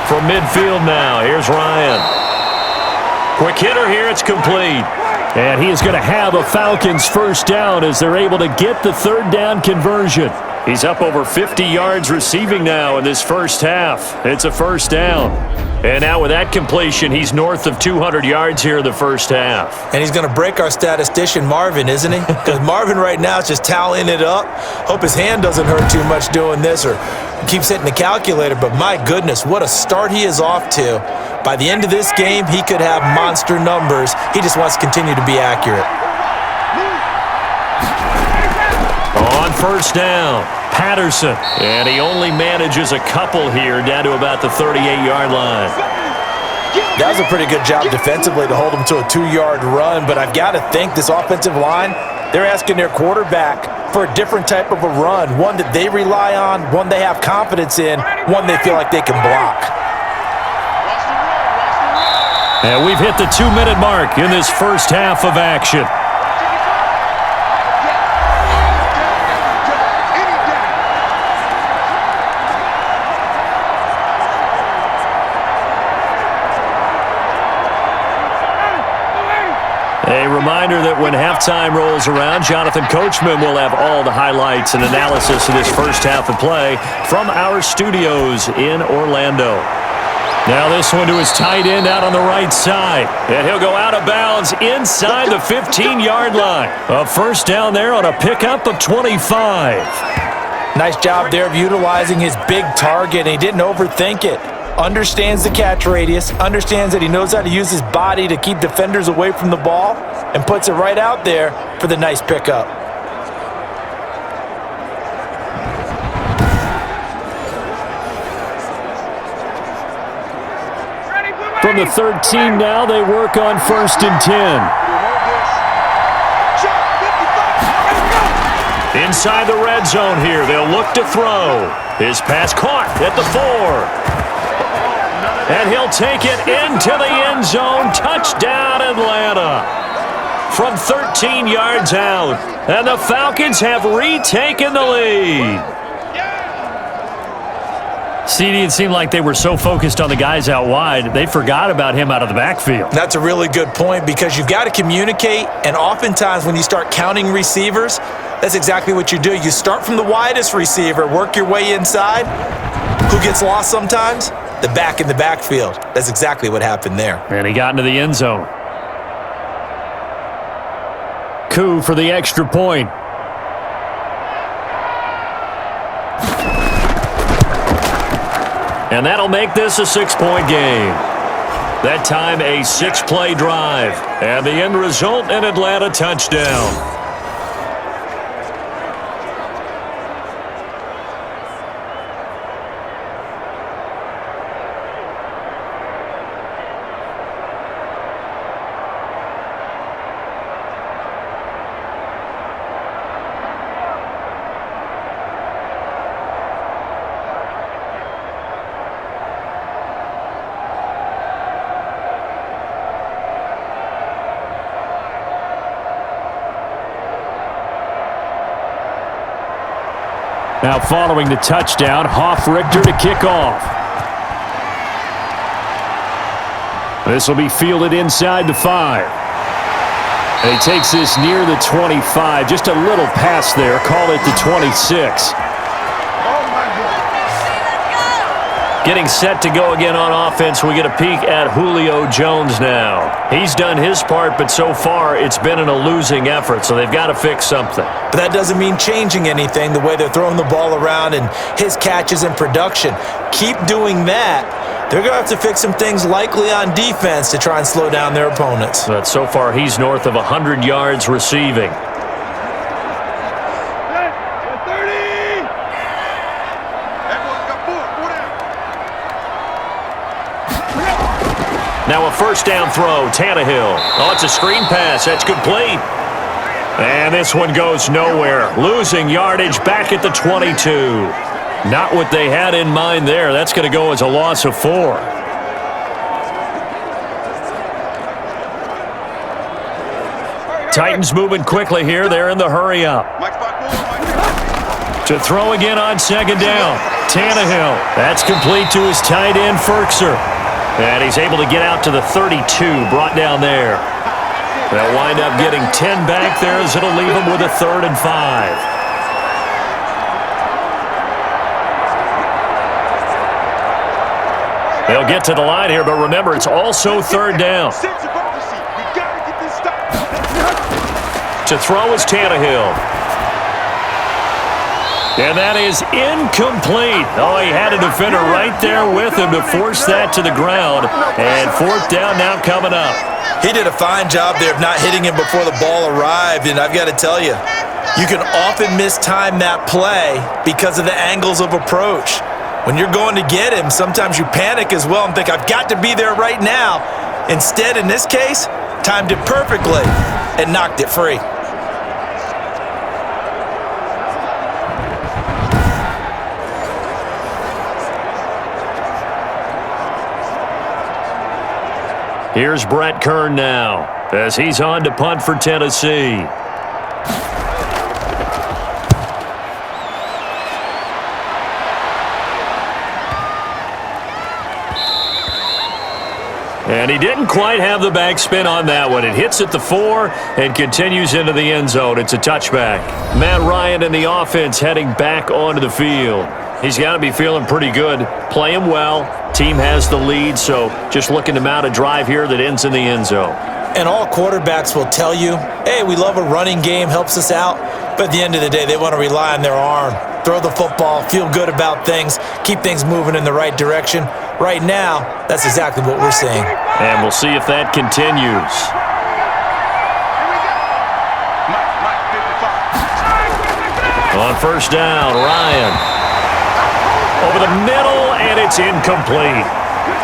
From midfield now, here's Ryan. Quick hitter here, it's complete. And he is going to have a Falcons 1st down as they're able to get the 3rd down conversion. He's up over 50 yards receiving now in this first half. It's a 1st down. And now with that completion, he's north of 200 yards here in the first half. And he's going to break our statistician Marvin, isn't he? Because Marvin right now is just tallying it up. Hope his hand doesn't hurt too much doing this or keeps hitting the calculator. But my goodness, what a start he is off to. By the end of this game, he could have monster numbers. He just wants to continue to be accurate. On 1st down, Patterson. And he only manages a couple here down to about the 38-yard line. That was a pretty good job defensively to hold him to a 2-yard run, but I've got to think this offensive line, they're asking their quarterback for a different type of a run, one that they rely on, one they have confidence in, one they feel like they can block. And we've hit the 2-minute mark in this first half of action. A reminder that when halftime rolls around, Jonathan Coachman will have all the highlights and analysis of this first half of play from our studios in Orlando. Now this one to his tight end out on the right side. And he'll go out of bounds inside the 15-yard line. A 1st down there on a pickup of 25. Nice job there of utilizing his big target, and he didn't overthink it. Understands the catch radius, understands that he knows how to use his body to keep defenders away from the ball, and puts it right out there for the nice pickup. From the 13 now, they work on 1st and 10. Inside the red zone here, they'll look to throw. His pass caught at the 4. And he'll take it into the end zone. Touchdown, Atlanta. From 13 yards out. And the Falcons have retaken the lead. CD, it seemed like they were so focused on the guys out wide, they forgot about him out of the backfield. That's a really good point because you've got to communicate, and oftentimes when you start counting receivers, that's exactly what you do. You start from the widest receiver, work your way inside. Who gets lost sometimes? The back in the backfield. That's exactly what happened there. And he got into the end zone. Coup for the extra point. And that'll make this a 6-point game. That time a 6-play drive. And the end result, an Atlanta touchdown. Now following the touchdown, Hoff-Richter to kick off. This will be fielded inside the 5. And he takes this near the 25. Just a little pass there. Call it the 26. Getting set to go again on offense, we get a peek at Julio Jones now. He's done his part, but so far it's been in a losing effort, so they've got to fix something. But that doesn't mean changing anything, the way they're throwing the ball around and his catches and production. Keep doing that. They're going to have to fix some things likely on defense to try and slow down their opponents. But so far he's north of 100 yards receiving. Now a first down throw, Tannehill. Oh, it's a screen pass. That's complete. And this one goes nowhere. Losing yardage back at the 22. Not what they had in mind there. That's going to go as a loss of 4. Titans moving quickly here. They're in the hurry up. To throw again on second down. Tannehill. That's complete to his tight end, Ferkser. And he's able to get out to the 32, brought down there. They'll wind up getting 10 back there as it'll leave them with a 3rd and 5. They'll get to the line here, but remember, it's also 3rd down. To throw is Tannehill. And that is incomplete. Oh, he had a defender right there with him to force that to the ground. And 4th down now coming up. He did a fine job there of not hitting him before the ball arrived, and I've got to tell you, you can often mistime that play because of the angles of approach. When you're going to get him, sometimes you panic as well and think, I've got to be there right now. Instead, in this case, timed it perfectly and knocked it free. Here's Brett Kern now as he's on to punt for Tennessee. And he didn't quite have the backspin on that one. It hits at the 4 and continues into the end zone. It's a touchback. Matt Ryan and the offense heading back onto the field. He's got to be feeling pretty good, playing well. Team has the lead, so just looking to mount a drive here that ends in the end zone. And all quarterbacks will tell you, hey, we love a running game, helps us out. But at the end of the day, they want to rely on their arm. Throw the football, feel good about things, keep things moving in the right direction. Right now, that's exactly what we're seeing. And we'll see if that continues. On first down, Ryan. Over the middle, and it's incomplete.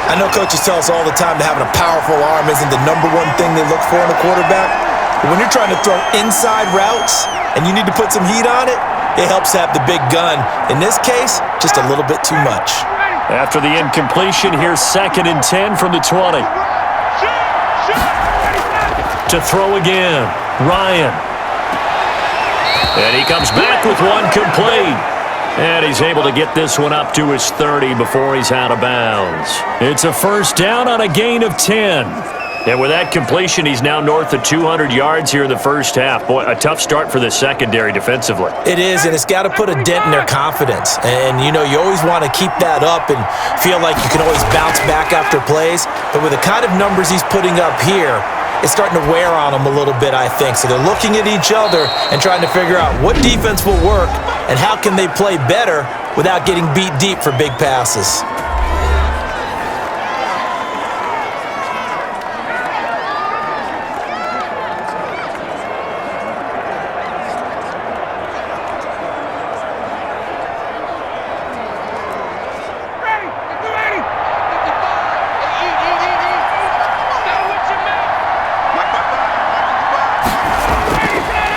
I know coaches tell us all the time that having a powerful arm isn't the #1 thing they look for in a quarterback. But when you're trying to throw inside routes and you need to put some heat on it, it helps have the big gun. In this case, just a little bit too much. After the incompletion, here's 2nd and 10 from the 20. To throw again, Ryan. And he comes back with one complete. And he's able to get this one up to his 30 before he's out of bounds. It's a first down on a gain of 10. And with that completion, he's now north of 200 yards here in the first half. Boy, a tough start for the secondary defensively. It is, and it's got to put a dent in their confidence. And, you know, you always want to keep that up and feel like you can always bounce back after plays. But with the kind of numbers he's putting up here, it's starting to wear on them a little bit, I think. So they're looking at each other and trying to figure out what defense will work and how can they play better without getting beat deep for big passes.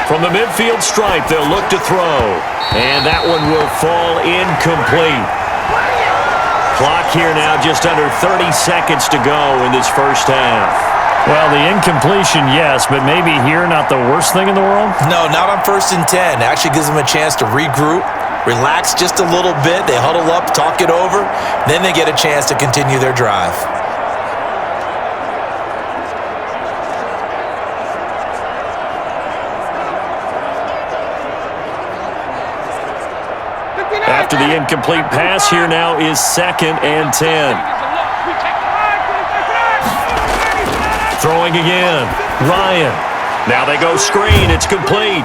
From the midfield stripe, they'll look to throw. And that one will fall incomplete. Clock here now just under 30 seconds to go in this first half. Well, the incompletion, yes, but maybe here not the worst thing in the world? No, not on 1st and 10. It actually gives them a chance to regroup, relax just a little bit. They huddle up, talk it over. Then they get a chance to continue their drive. After the incomplete pass, here now is 2nd and 10. Throwing again, Ryan. Now they go screen, it's complete.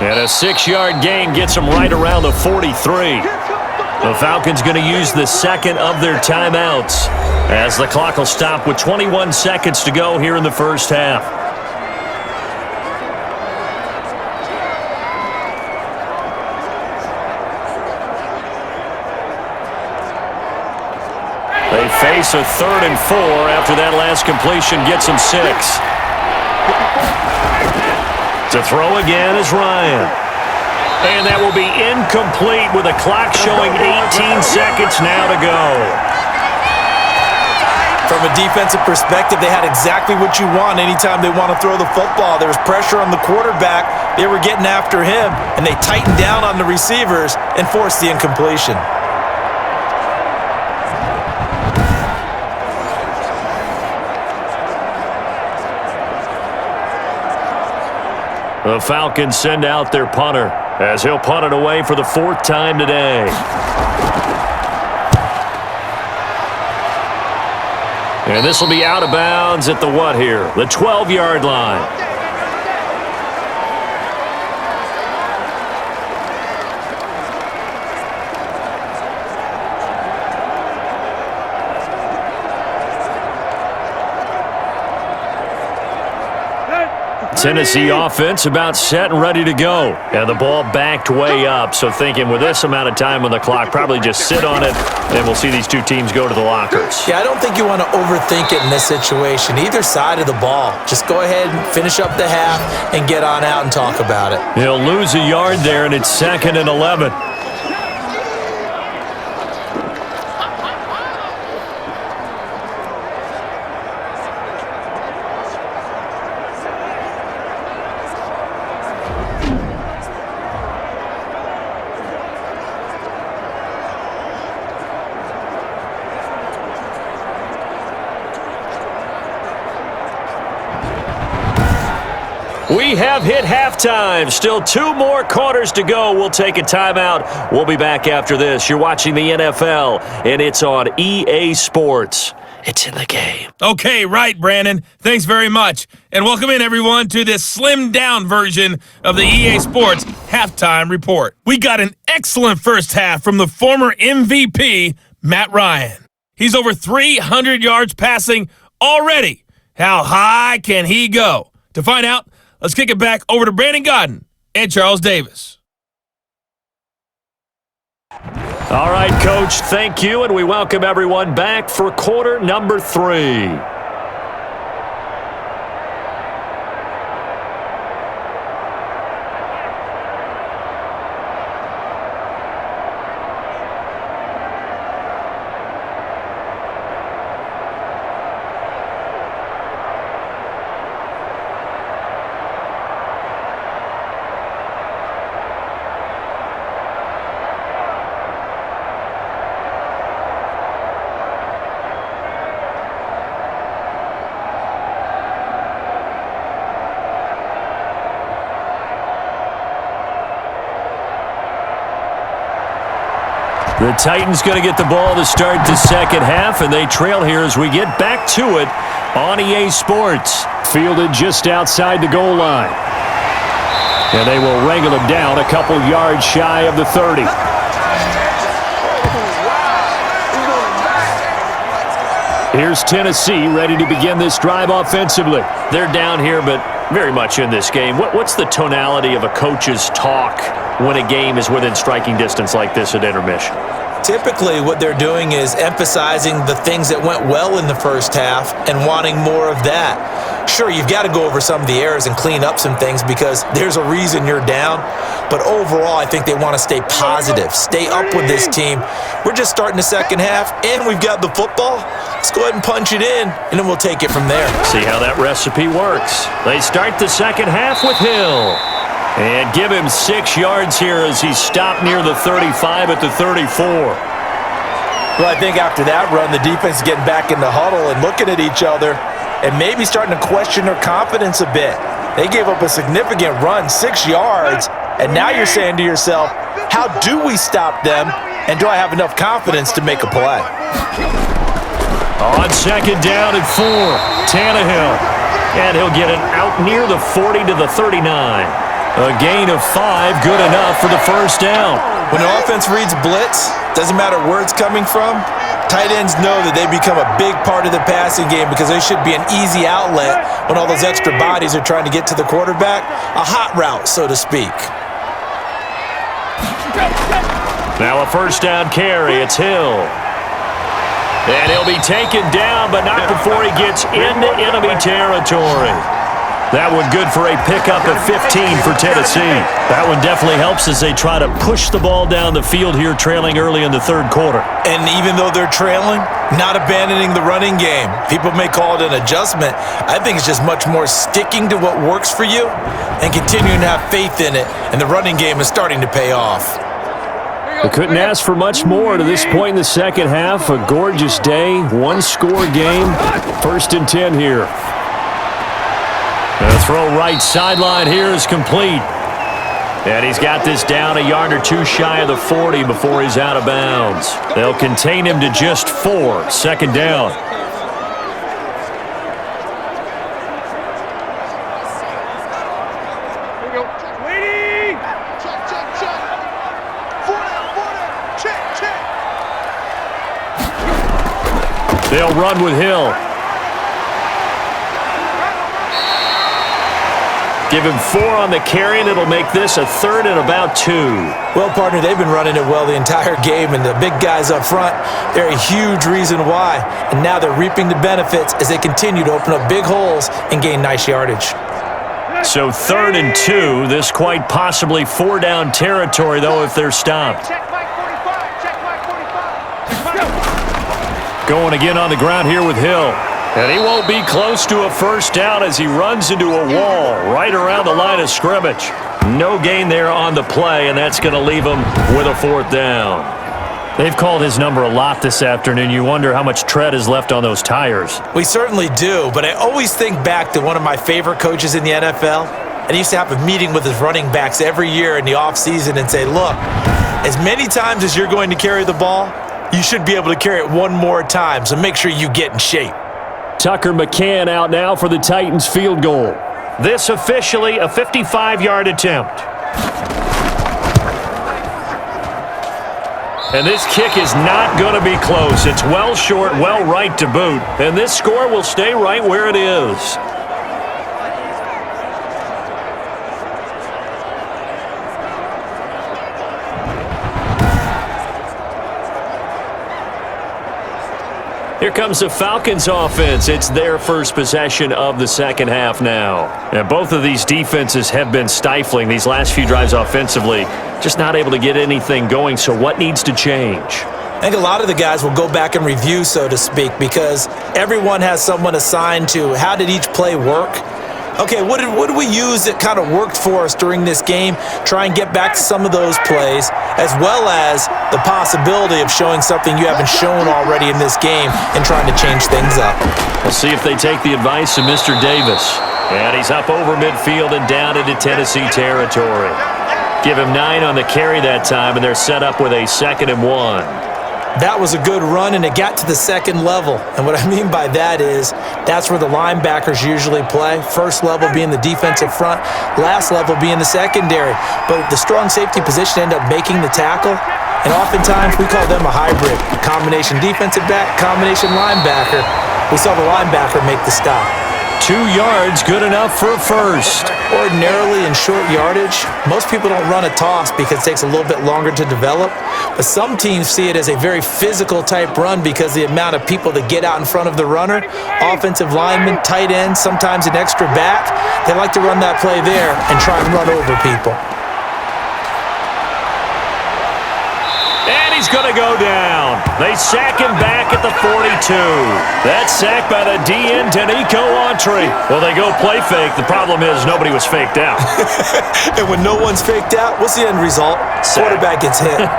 And a 6-yard gain gets them right around the 43. The Falcons going to use the 2nd of their timeouts as the clock will stop with 21 seconds to go here in the first half. They face a 3rd and 4 after that last completion gets them 6. To throw again is Ryan. And that will be incomplete with a clock showing 18 seconds now to go. From a defensive perspective, they had exactly what you want anytime they want to throw the football. There was pressure on the quarterback. They were getting after him, and they tightened down on the receivers and forced the incompletion. The Falcons send out their punter as he'll punt it away for the 4th time today. And this will be out of bounds at the what here? The 12-yard line. Tennessee offense about set and ready to go. And the ball backed way up, so thinking with this amount of time on the clock, probably just sit on it, and we'll see these two teams go to the lockers. Yeah, I don't think you want to overthink it in this situation. Either side of the ball. Just go ahead and finish up the half and get on out and talk about it. He'll lose a yard there, and it's 2nd and 11. We have hit halftime. Still 2 more quarters to go. We'll take a timeout. We'll be back after this. You're watching the NFL, and it's on EA Sports. It's in the game. Okay, right, Brandon. Thanks very much. And welcome in, everyone, to this slimmed-down version of the EA Sports Halftime Report. We got an excellent first half from the former MVP, Matt Ryan. He's over 300 yards passing already. How high can he go? To find out, let's kick it back over to Brandon Godden and Charles Davis. All right, Coach, thank you, and we welcome everyone back for quarter number 3. The Titans going to get the ball to start the second half, and they trail here as we get back to it on EA Sports. Fielded just outside the goal line. And they will wrangle him down a couple yards shy of the 30. Here's Tennessee ready to begin this drive offensively. They're down here, but very much in this game. What's the tonality of a coach's talk when a game is within striking distance like this at intermission? Typically, what they're doing is emphasizing the things that went well in the first half and wanting more of that. Sure, you've got to go over some of the errors and clean up some things because there's a reason you're down. But overall, I think they want to stay positive, stay up with this team. We're just starting the second half, and we've got the football. Let's go ahead and punch it in, and then we'll take it from there. See how that recipe works. They start the second half with Hill. And give him 6 yards here as he's stopped near the 35 at the 34. Well, I think after that run, the defense is getting back in the huddle and looking at each other and maybe starting to question their confidence a bit. They gave up a significant run, 6 yards, and now you're saying to yourself, how do we stop them, and do I have enough confidence to make a play? On second down and 4, Tannehill. And he'll get it out near the 40 to the 39. A gain of 5, good enough for the first down. When the offense reads blitz, doesn't matter where it's coming from, tight ends know that they become a big part of the passing game because they should be an easy outlet when all those extra bodies are trying to get to the quarterback. A hot route, so to speak. Now a first down carry, it's Hill. And he'll be taken down, but not before he gets into enemy territory. That one good for a pickup of 15 for Tennessee. That one definitely helps as they try to push the ball down the field here, trailing early in the third quarter. And even though they're trailing, not abandoning the running game. People may call it an adjustment. I think it's just much more sticking to what works for you and continuing to have faith in it. And the running game is starting to pay off. We couldn't ask for much more to this point in the second half. A gorgeous day, one-score game. 1st and 10 here. The throw right sideline here is complete. And he's got this down a yard or two shy of the 40 before he's out of bounds. They'll contain him to just 4. 2nd down. Here we go. Waiting. Check, check, check. 4 down. Check, check. They'll run with Hill. Give him 4 on the carry, and it'll make this a 3rd and about 2. Well, partner, they've been running it well the entire game, and the big guys up front, they're a huge reason why. And now they're reaping the benefits as they continue to open up big holes and gain nice yardage. So 3rd and 2, this quite possibly 4-down territory, though, if they're stopped. Check Mike 45. Check Mike 45. Going again on the ground here with Hill. And he won't be close to a 1st down as he runs into a wall right around the line of scrimmage. No gain there on the play, and that's going to leave him with a 4th down. They've called his number a lot this afternoon. You wonder how much tread is left on those tires. We certainly do, but I always think back to one of my favorite coaches in the NFL. And he used to have a meeting with his running backs every year in the offseason and say, look, as many times as you're going to carry the ball, you should be able to carry it one more time, so make sure you get in shape. Tucker McCann out now for the Titans field goal. This officially a 55-yard attempt. And this kick is not going to be close. It's well short, well right to boot. And this score will stay right where it is. Here comes the Falcons offense. It's their first possession of the second half now. And both of these defenses have been stifling these last few drives offensively. Just not able to get anything going, so what needs to change? I think a lot of the guys will go back and review, so to speak, because everyone has someone assigned to how did each play work. Okay, what did we use that kind of worked for us during this game? Try and get back to some of those plays, as well as the possibility of showing something you haven't shown already in this game and trying to change things up. We'll see if they take the advice of Mr. Davis. And he's up over midfield and down into Tennessee territory. Give him 9 on the carry that time, and they're set up with a 2nd and 1. That was a good run, and it got to the second level. And what I mean by that is that's where the linebackers usually play. First level being the defensive front, last level being the secondary. But the strong safety position ended up making the tackle, and oftentimes we call them a hybrid. Combination defensive back, combination linebacker. We saw the linebacker make the stop. 2 yards, good enough for a first. Ordinarily in short yardage, most people don't run a toss because it takes a little bit longer to develop. But some teams see it as a very physical type run because the amount of people that get out in front of the runner, offensive linemen, tight ends, sometimes an extra back, they like to run that play there and try and run over people. And he's going to go down. They sack him back at the 42. That's sacked by the DN, Danico Autry. Well, they go play fake. The problem is nobody was faked out. And when no one's faked out, what's the end result? Quarterback gets hit.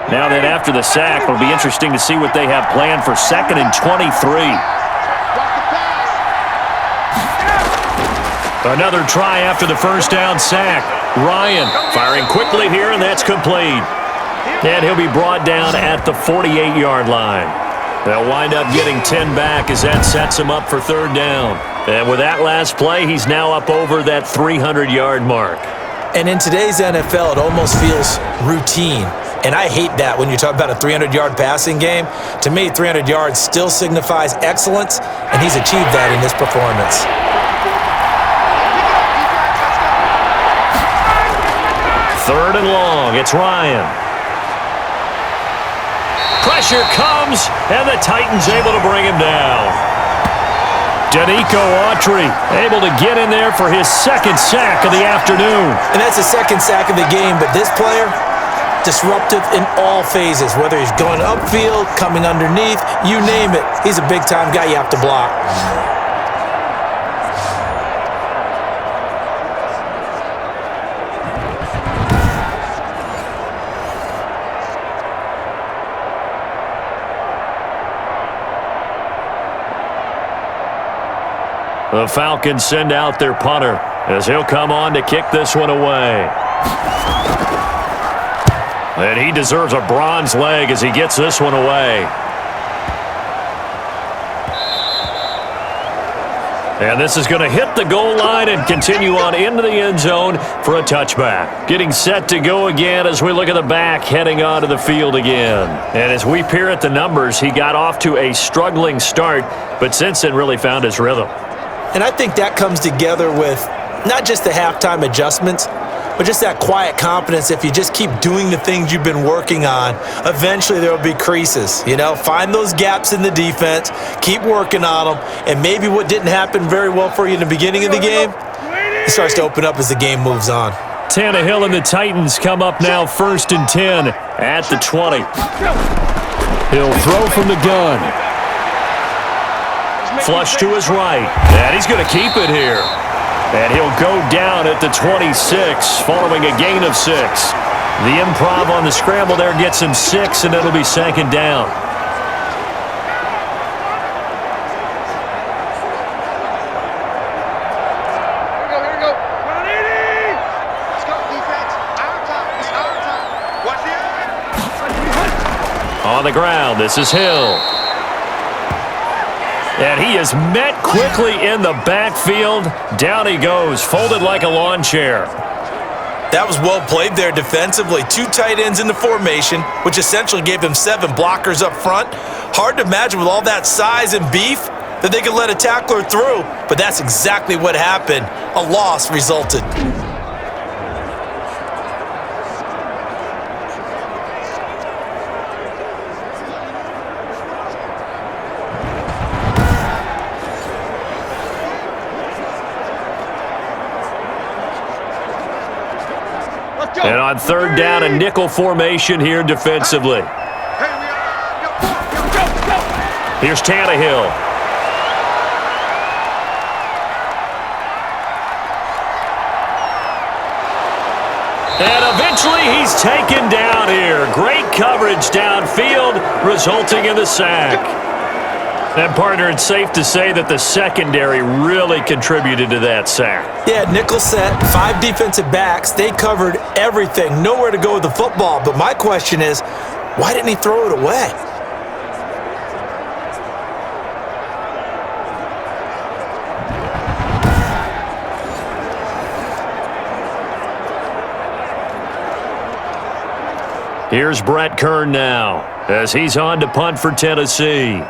Now then, after the sack, it'll be interesting to see what they have planned for 2nd and 23. Another try after the first down sack. Ryan firing quickly here, and that's complete. And he'll be brought down at the 48-yard line. They'll wind up getting 10 back as that sets him up for 3rd down. And with that last play, he's now up over that 300-yard mark. And in today's NFL, it almost feels routine. And I hate that when you talk about a 300-yard passing game. To me, 300 yards still signifies excellence, and he's achieved that in this performance. Third and long. It's Ryan. Pressure comes, and the Titans able to bring him down. Danico Autry able to get in there for his second sack of the afternoon. And that's the second sack of the game, but this player, disruptive in all phases, whether he's going upfield, coming underneath, you name it. He's a big-time guy you have to block. The Falcons send out their punter as he'll come on to kick this one away. And he deserves a bronze leg as he gets this one away. And this is going to hit the goal line and continue on into the end zone for a touchback. Getting set to go again as we look at the back heading onto the field again. And as we peer at the numbers, he got off to a struggling start, but since then really found his rhythm. And I think that comes together with not just the halftime adjustments, but just that quiet confidence. If you just keep doing the things you've been working on, eventually there will be creases. You know, find those gaps in the defense, keep working on them, and maybe what didn't happen very well for you in the beginning of the game, it starts to open up as the game moves on. Tannehill and the Titans come up now 1st and 10 at the 20. He'll throw from the gun. Flush to his right, and he's going to keep it here. And he'll go down at the 26 following a gain of 6. The improv on the scramble there gets him 6, and it'll be 2nd down. Here we go. 180! Let's go, defense. Our time. It's our time. Watch the eye. On the ground, this is Hill. And he is met quickly in the backfield. Down he goes, folded like a lawn chair. That was well played there defensively. 2 tight ends in the formation, which essentially gave him 7 blockers up front. Hard to imagine with all that size and beef that they could let a tackler through, but that's exactly what happened. A loss resulted. And on 3rd down, a nickel formation here defensively. Here's Tannehill. And eventually he's taken down here. Great coverage downfield, resulting in the sack. And, partner, it's safe to say that the secondary really contributed to that sack. Yeah, nickel set, 5 defensive backs. They covered everything. Nowhere to go with the football. But my question is, why didn't he throw it away? Here's Brett Kern now as he's on to punt for Tennessee.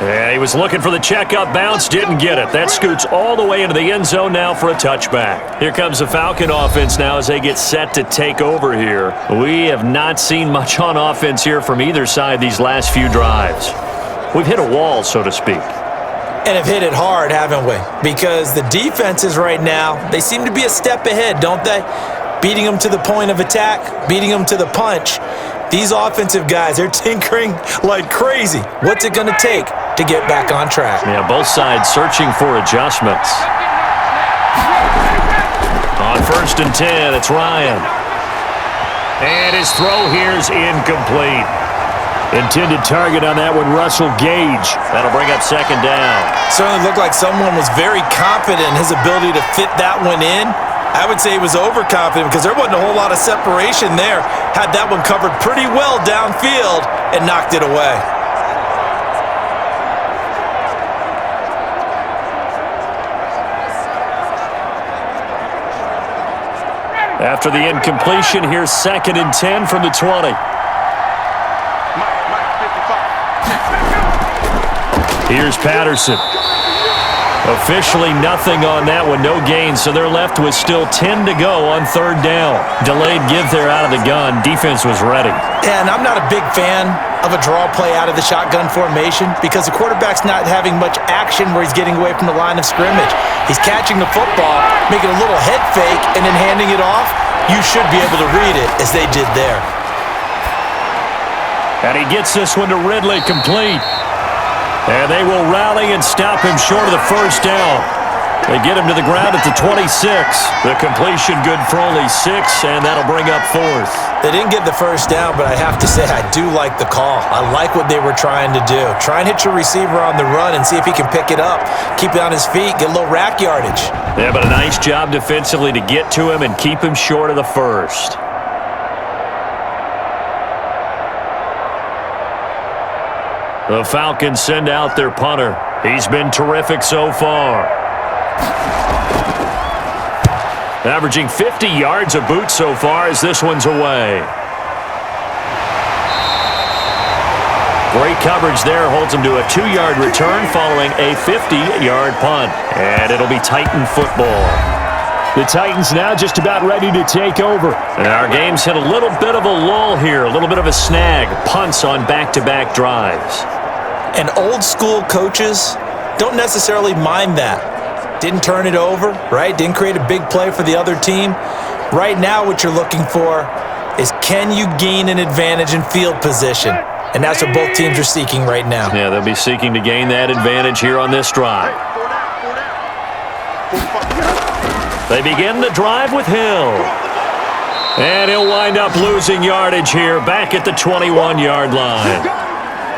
Yeah, he was looking for the checkup bounce, didn't get it. That scoots all the way into the end zone now for a touchback. Here comes the Falcon offense now as they get set to take over here. We have not seen much on offense here from either side these last few drives. We've hit a wall, so to speak. And have hit it hard, haven't we? Because the defenses right now, they seem to be a step ahead, don't they? Beating them to the point of attack, beating them to the punch. These offensive guys, they're tinkering like crazy. What's it going to take to get back on track? Yeah, both sides searching for adjustments. On 1st and 10, it's Ryan. And his throw here's incomplete. Intended target on that one, Russell Gage. That'll bring up 2nd down. Certainly looked like someone was very confident in his ability to fit that one in. I would say he was overconfident because there wasn't a whole lot of separation there. Had that one covered pretty well downfield and knocked it away. After the incompletion, here's 2nd and 10 from the 20. Here's Patterson. Officially nothing on that one, no gain, so they're left with still 10 to go on 3rd down. Delayed give there out of the gun. Defense was ready. And I'm not a big fan of a draw play out of the shotgun formation because the quarterback's not having much action where he's getting away from the line of scrimmage. He's catching the football, making a little head fake, and then handing it off. You should be able to read it as they did there. And he gets this one to Ridley, complete. And they will rally and stop him short of the 1st down. They get him to the ground at the 26. The completion good for only 6, and that'll bring up 4th. They didn't get the 1st down, but I have to say I do like the call. I like what they were trying to do. Try and hit your receiver on the run and see if he can pick it up. Keep it on his feet, get a little rack yardage. Yeah, but a nice job defensively to get to him and keep him short of the 1st. The Falcons send out their punter. He's been terrific so far. Averaging 50 yards a boot so far as this one's away. Great coverage there. Holds him to a 2-yard return following a 50-yard punt. And it'll be Titan football. The Titans now just about ready to take over. And our game's hit a little bit of a lull here. A little bit of a snag. Punts on back-to-back drives. And old school coaches don't necessarily mind that. Didn't turn it over, right? Didn't create a big play for the other team. Right now what you're looking for is can you gain an advantage in field position? And that's what both teams are seeking right now. Yeah, they'll be seeking to gain that advantage here on this drive. They begin the drive with Hill. And he'll wind up losing yardage here back at the 21-yard line.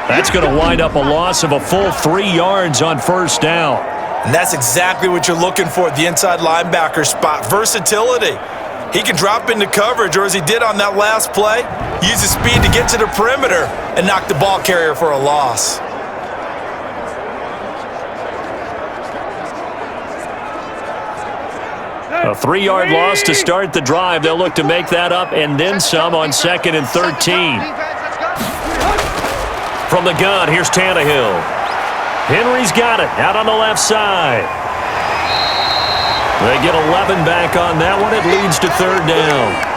That's going to wind up a loss of a full 3 yards on 1st down. And that's exactly what you're looking for at the inside linebacker spot. Versatility. He can drop into coverage, or as he did on that last play, use his speed to get to the perimeter and knock the ball carrier for a loss. A 3-yard loss to start the drive. They'll look to make that up and then some on 2nd and 13. From the gun, here's Tannehill. Henry's got it out on the left side. They get 11 back on that one. It leads to 3rd down.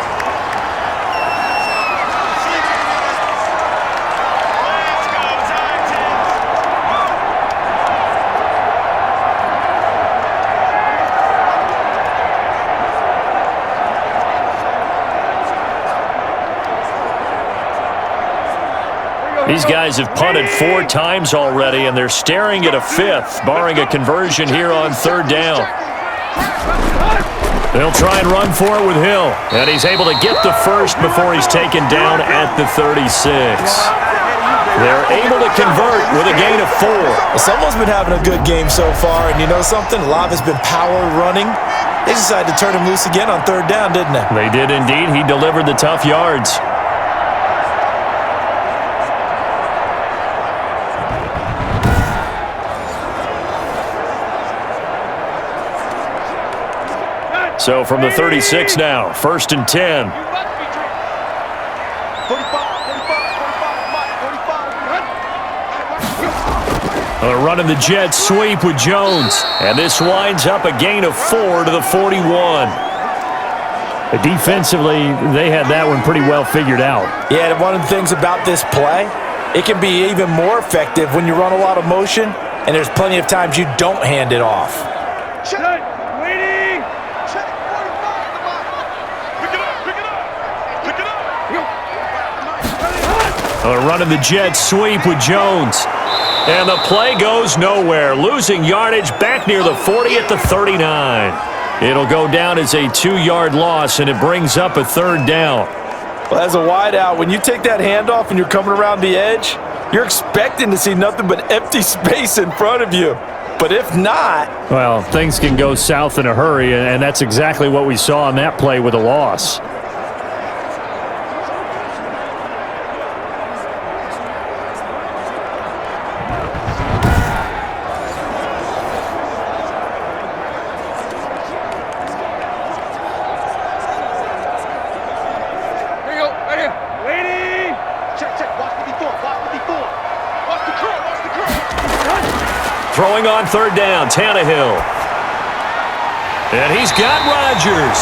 These guys have punted 4 times already, and they're staring at a 5th, barring a conversion here on 3rd down. They'll try and run for it with Hill, and he's able to get the 1st before he's taken down at the 36. They're able to convert with a gain of 4. Well, someone's been having a good game so far, and you know something? A lot has been power running. They decided to turn him loose again on 3rd down, didn't they? They did indeed. He delivered the tough yards. So from the 36 now, 1st and 10. Running the jet sweep with Jones. And this winds up a gain of 4 to the 41. Defensively, they had that one pretty well figured out. Yeah, and one of the things about this play, it can be even more effective when you run a lot of motion, and there's plenty of times you don't hand it off. Running the jet sweep with Jones. And the play goes nowhere. Losing yardage back near the 40 at the 39. It'll go down as a 2-yard loss, and it brings up a 3rd down. Well, as a wideout, when you take that handoff and you're coming around the edge, you're expecting to see nothing but empty space in front of you. But if not... Well, things can go south in a hurry, and that's exactly what we saw on that play with a loss. throwing on third down, Tannehill. And he's got Rodgers.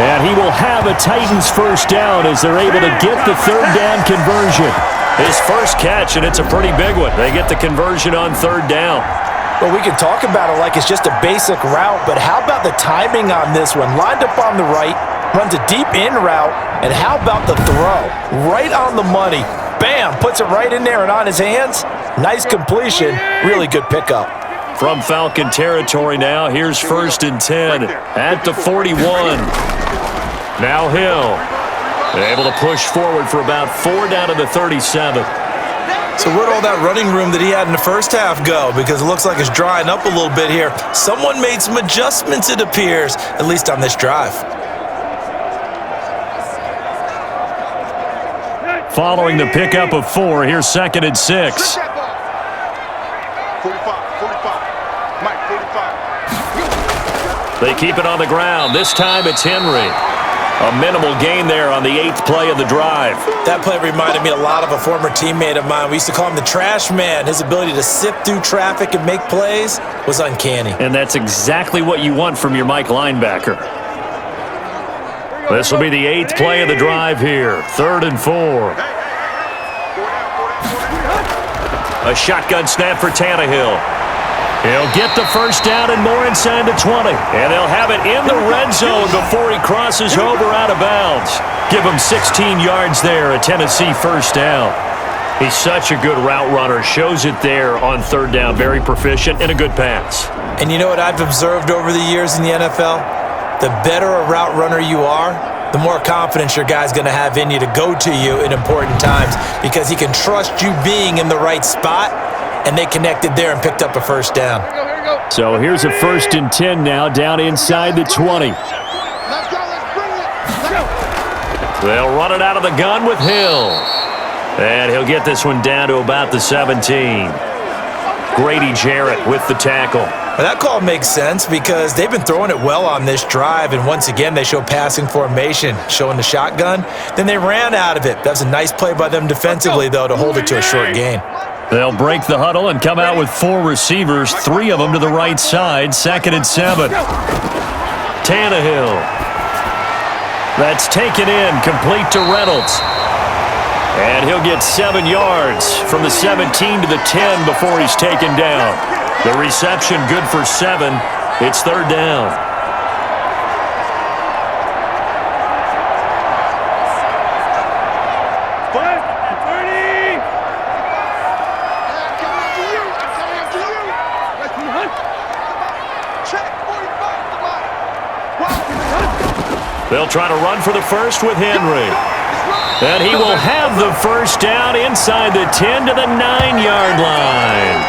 And he will have a Titans first down as they're able to get the third down conversion. His first catch, and it's a pretty big one. They get the conversion on third down. Well, we can talk about it like it's just a basic route, but how about the timing on this one? Lined up on the right, runs a deep in route, and how about the throw? Right on the money. Bam! Puts it right in there and on his hands. Nice completion. Really good pickup. From Falcon territory now, here's 1st and 10 at the 41. Now Hill, able to push forward for about 4 down to the 37. So where'd all that running room that he had in the first half go? Because it looks like it's drying up a little bit here. Someone made some adjustments, it appears, at least on this drive. Following the pickup of 4, here's 2nd and 6. 45, 45. Mike, 45. They keep it on the ground. This time it's Henry. A minimal gain there on the 8th play of the drive. That play reminded me a lot of a former teammate of mine. We used to call him the trash man. His ability to sift through traffic and make plays was uncanny. And that's exactly what you want from your Mike linebacker. This will be the 8th play of the drive here. 3rd and 4. A shotgun snap for Tannehill. He'll get the first down and more inside the 20. And they'll have it in the red zone before he crosses over out of bounds. Give him 16 yards there, a Tennessee first down. He's such a good route runner. Shows it there on 3rd down. Very proficient and a good pass. And you know what I've observed over the years in the NFL? The better a route runner you are, the more confidence your guy's going to have in you to go to you in important times because he can trust you being in the right spot, and they connected there and picked up a first down. So here's a 1st and 10 now down inside the 20. They'll run it out of the gun with Hill. And he'll get this one down to about the 17. Grady Jarrett with the tackle. Well, that call makes sense because they've been throwing it well on this drive, and once again they show passing formation, showing the shotgun. Then they ran out of it. That was a nice play by them defensively, though, to hold it to a short gain. They'll break the huddle and come out with 4 receivers, 3 of them to the right side, 2nd and 7. Tannehill. That's taken in, complete to Reynolds. And he'll get 7 yards from the 17 to the 10 before he's taken down. The reception good for 7. It's 3rd down. They'll try to run for the first with Henry. And he will have the first down inside the 10 to the 9-yard line.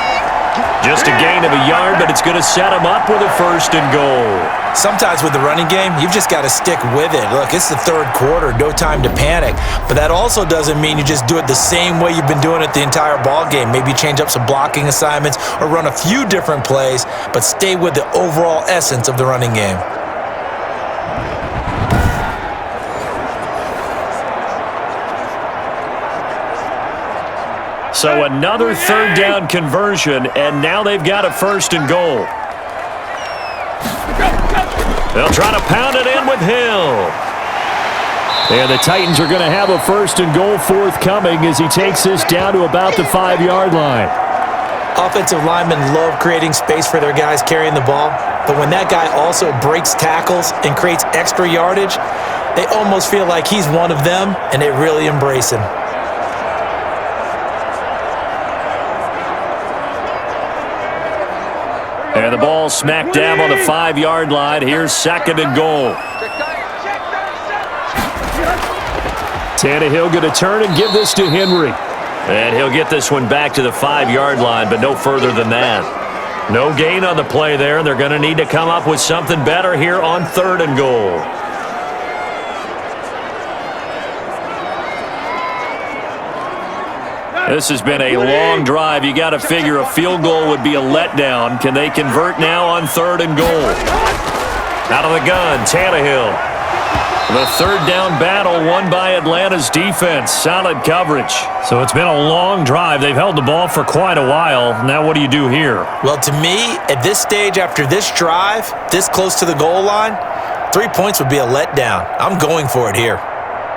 Just a gain of a yard, but it's going to set him up with a 1st and goal. Sometimes with the running game, you've just got to stick with it. Look, it's the 3rd quarter, no time to panic. But that also doesn't mean you just do it the same way you've been doing it the entire ball game. Maybe change up some blocking assignments or run a few different plays, but stay with the overall essence of the running game. So another 3rd down conversion, and now they've got a 1st and goal. They'll try to pound it in with Hill. And the Titans are going to have a 1st and goal forthcoming as he takes this down to about the 5-yard line. Offensive linemen love creating space for their guys carrying the ball, but when that guy also breaks tackles and creates extra yardage, they almost feel like he's one of them, and they really embrace him. And the ball smacked down on the 5-yard line. Here's 2nd and goal. Tannehill going to turn and give this to Henry. And he'll get this one back to the 5-yard line, but no further than that. No gain on the play there. They're going to need to come up with something better here on 3rd and goal. This has been a long drive. You got to figure a field goal would be a letdown. Can they convert now on 3rd and goal? Out of the gun, Tannehill. The third down battle won by Atlanta's defense. Solid coverage. So it's been a long drive. They've held the ball for quite a while. Now what do you do here? Well, to me, at this stage after this drive, this close to the goal line, 3 points would be a letdown. I'm going for it here.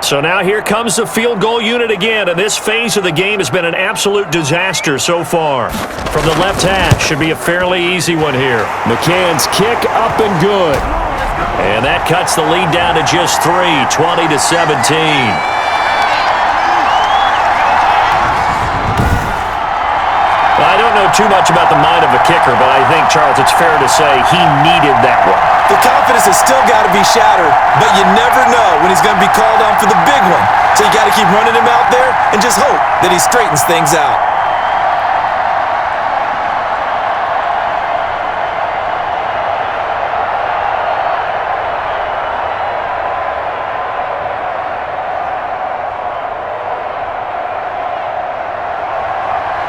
So now here comes the field goal unit again, and this phase of the game has been an absolute disaster so far. From the left hash, should be a fairly easy one here. McCann's kick up and good. And that cuts the lead down to just 3, 20-17. I don't know too much about the mind of a kicker, but I think, Charles, it's fair to say he needed that one. The confidence has still got to be shattered, but you never know when he's going to be called on for the big one. So you got to keep running him out there and just hope that he straightens things out.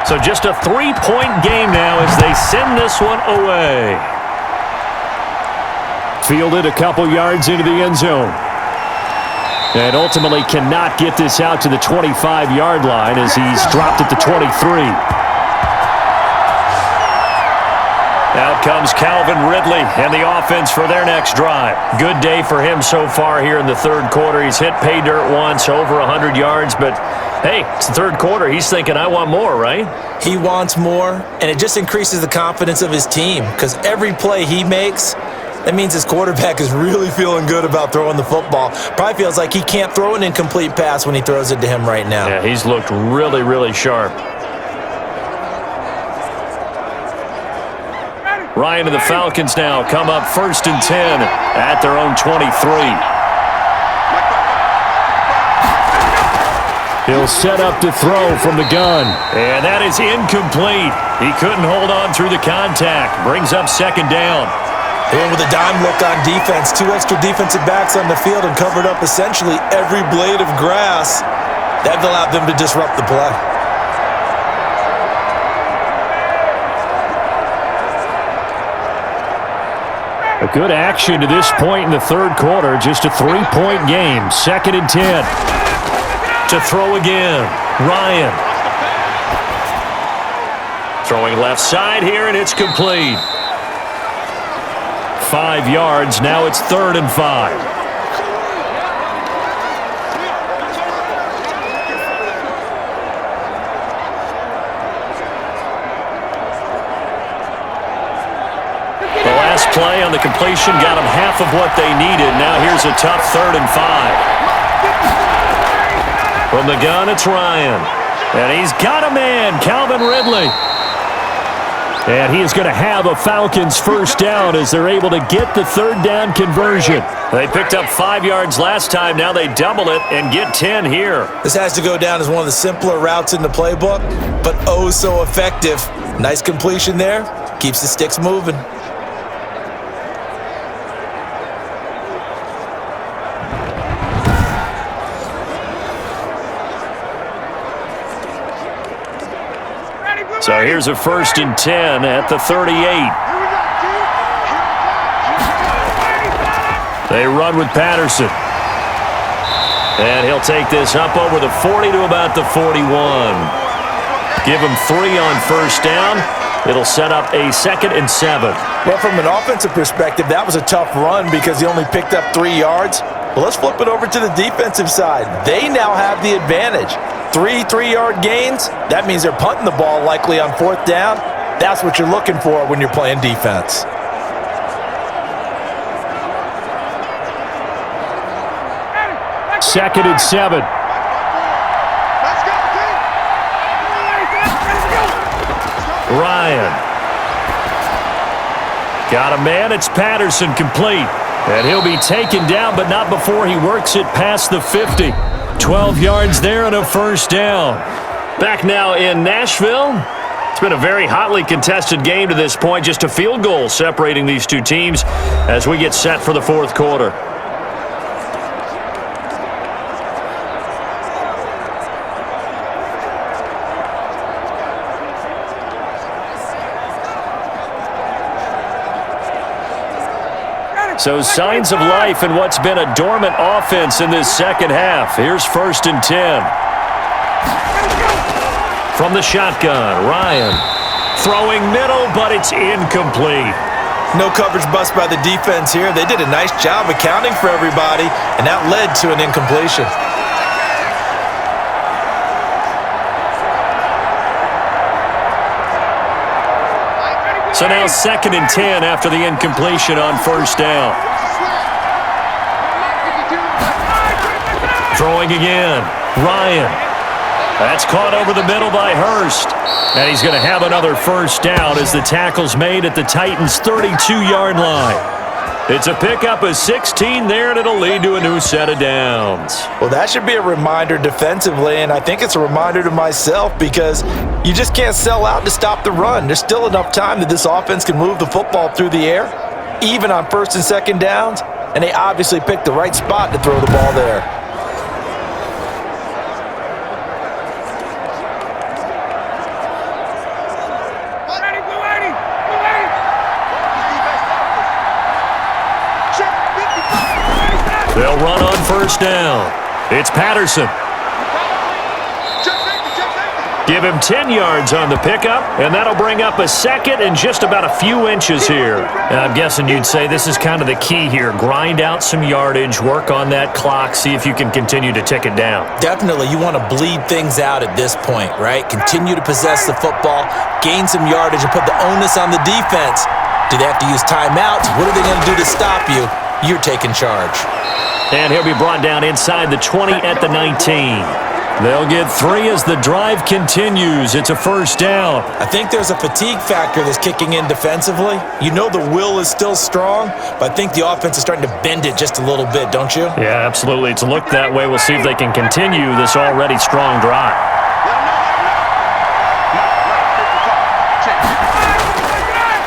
So just a 3-point game now as they send this one away. Fielded a couple yards into the end zone. And ultimately cannot get this out to the 25-yard line as he's dropped at the 23. Out comes Calvin Ridley and the offense for their next drive. Good day for him so far here in the third quarter. He's hit pay dirt once, over 100 yards, but hey, it's the third quarter. He's thinking, I want more, right? He wants more, and it just increases the confidence of his team because every play he makes, that means his quarterback is really feeling good about throwing the football. Probably feels like he can't throw an incomplete pass when he throws it to him right now. Yeah, he's looked really, really sharp. Ryan and the Falcons now come up 1st and 10 at their own 23. He'll set up to throw from the gun. And that is incomplete. He couldn't hold on through the contact. Brings up 2nd down. They went with a dime look on defense. 2 extra defensive backs on the field and covered up essentially every blade of grass. That allowed them to disrupt the play. A good action to this point in the third quarter. Just a 3-point game. 2nd and 10. To throw again, Ryan. Throwing left side here, and it's complete. 5 yards, now it's 3rd and 5. The last play on the completion got them half of what they needed. Now here's a tough 3rd and 5. From the gun, it's Ryan. And he's got a man, Calvin Ridley. And he is going to have a Falcons first down as they're able to get the 3rd down conversion. They picked up 5 yards last time. Now they double it and get 10 here. This has to go down as one of the simpler routes in the playbook, but oh so effective. Nice completion there. Keeps the sticks moving. So here's a 1st and 10 at the 38. They run with Patterson. And he'll take this up over the 40 to about the 41. Give him 3 on 1st down. It'll set up a 2nd and 7. Well, from an offensive perspective, that was a tough run because he only picked up 3 yards. Well, let's flip it over to the defensive side. They now have the advantage. 3 3-yard gains, that means they're punting the ball likely on 4th down. That's what you're looking for when you're playing defense. Second and 7. Ryan. Got a man, it's Patterson, complete. And he'll be taken down, but not before he works it past the 50. 12 yards there and a 1st down. Back now in Nashville. It's been a very hotly contested game to this point. Just a field goal separating these two teams as we get set for the 4th quarter. So signs of life in what's been a dormant offense in this second half. Here's 1st and 10. From the shotgun, Ryan. Throwing middle, but it's incomplete. No coverage bust by the defense here. They did a nice job accounting for everybody, and that led to an incompletion. So now 2nd and 10 after the incompletion on 1st down. Throwing again. Ryan. That's caught over the middle by Hurst. And he's going to have another 1st down as the tackle's made at the Titans' 32-yard line. It's a pickup of 16 there, and it'll lead to a new set of downs. Well, that should be a reminder defensively, and I think it's a reminder to myself because you just can't sell out to stop the run. There's still enough time that this offense can move the football through the air, even on 1st and 2nd downs, and they obviously picked the right spot to throw the ball there. They'll run on 1st down. It's Patterson. Give him 10 yards on the pickup, and that'll bring up a 2nd and just about a few inches here. I'm guessing you'd say this is kind of the key here. Grind out some yardage, work on that clock, see if you can continue to tick it down. Definitely, you want to bleed things out at this point, right? Continue to possess the football, gain some yardage, and put the onus on the defense. Do they have to use timeouts? What are they going to do to stop you? You're taking charge. And he'll be brought down inside the 20 at the 19. They'll get 3 as the drive continues. It's a 1st down. I think there's a fatigue factor that's kicking in defensively. You know the will is still strong, but I think the offense is starting to bend it just a little bit, don't you? Yeah, absolutely. It's looked that way. We'll see if they can continue this already strong drive.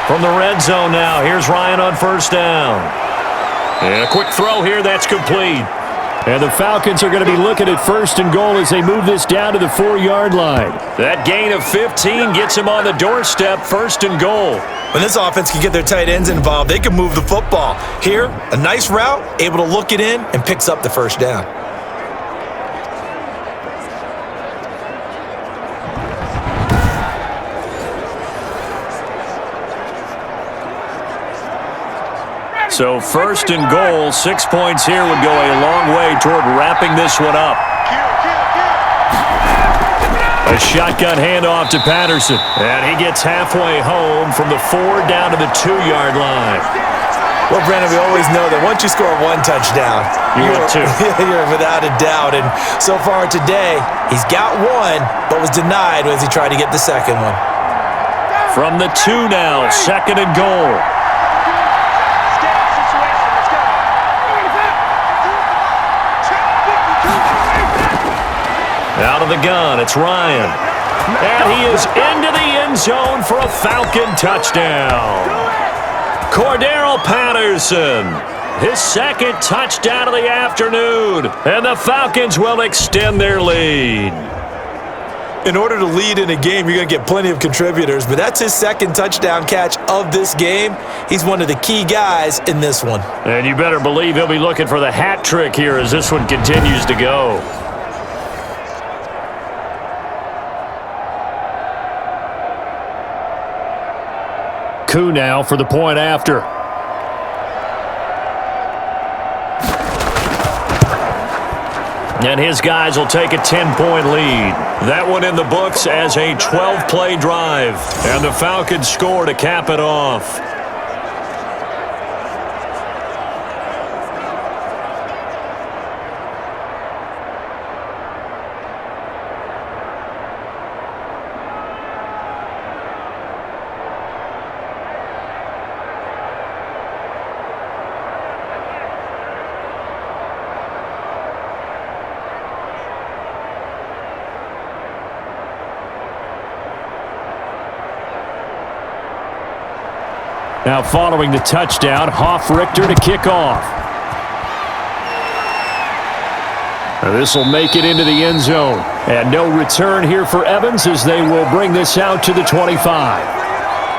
From the red zone now, here's Ryan on 1st down. And a quick throw here, that's complete. And the Falcons are going to be looking at 1st and goal as they move this down to the 4-yard line. That gain of 15 gets him on the doorstep, 1st and goal. When this offense can get their tight ends involved, they can move the football. Here, a nice route, able to look it in, and picks up the 1st down. So 1st and goal, 6 points here would go a long way toward wrapping this one up. A shotgun handoff to Patterson. And he gets halfway home from the 4 down to the 2-yard line. Well, Brandon, we always know that once you score 1 touchdown, you're without a doubt. And so far today, he's got 1, but was denied as he tried to get the 2nd one. From the 2 now, 2nd and goal. Out of the gun, it's Ryan. And he is into the end zone for a Falcon touchdown. Cordero Patterson, his 2nd touchdown of the afternoon. And the Falcons will extend their lead. In order to lead in a game, you're going to get plenty of contributors, but that's his 2nd touchdown catch of this game. He's one of the key guys in this one. And you better believe he'll be looking for the hat trick here as this one continues to go. Coup now for the point after. And his guys will take a 10-point lead. That one in the books as a 12-play drive. And the Falcons score to cap it off. Now following the touchdown, Richter to kick off. This will make it into the end zone. And no return here for Evans as they will bring this out to the 25.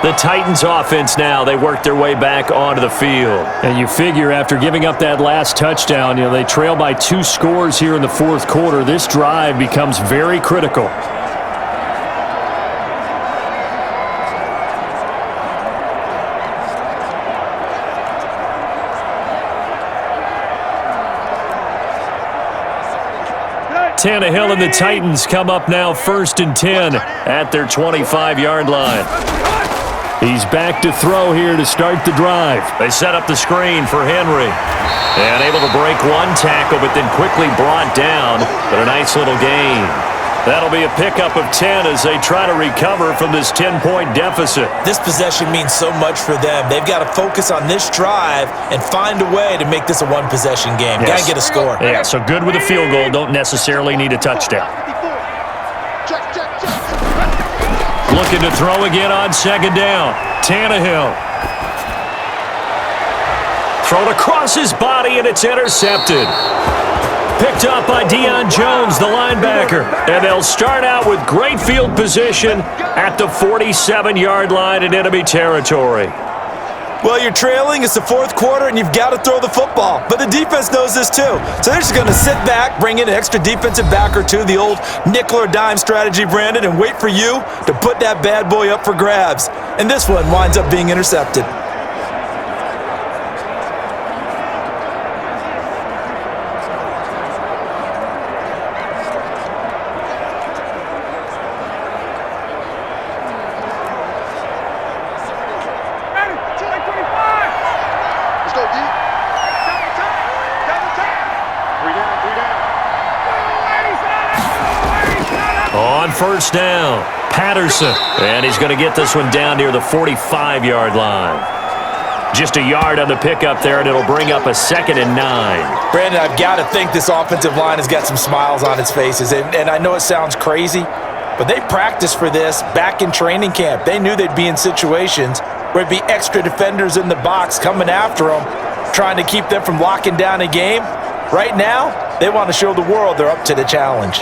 The Titans offense now, they work their way back onto the field. And you figure after giving up that last touchdown, they trail by 2 scores here in the fourth quarter. This drive becomes very critical. Tannehill and the Titans come up now 1st and 10 at their 25-yard line. He's back to throw here to start the drive. They set up the screen for Henry. And able to break one tackle, but then quickly brought down. But a nice little gain. That'll be a pickup of 10 as they try to recover from this 10-point deficit. This possession means so much for them. They've got to focus on this drive and find a way to make this a one-possession game. Yes. Got to get a score. Yeah, so good with a field goal. Don't necessarily need a touchdown. Looking to throw again on 2nd down. Tannehill. Thrown across his body, and it's intercepted. Picked up by Deion Jones, the linebacker. And they'll start out with great field position at the 47-yard line in enemy territory. Well, you're trailing. It's the fourth quarter, and you've got to throw the football. But the defense knows this, too. So they're just going to sit back, bring in an extra defensive back or two, the old nickel or dime strategy, Brandon, and wait for you to put that bad boy up for grabs. And this one winds up being intercepted. On 1st down, Patterson. And he's going to get this one down near the 45-yard line. Just a yard on the pickup there, and it'll bring up a 2nd and 9. Brandon, I've got to think this offensive line has got some smiles on its faces. And I know it sounds crazy, but they practiced for this back in training camp. They knew they'd be in situations where it'd be extra defenders in the box coming after them, trying to keep them from locking down a game. Right now, they want to show the world they're up to the challenge.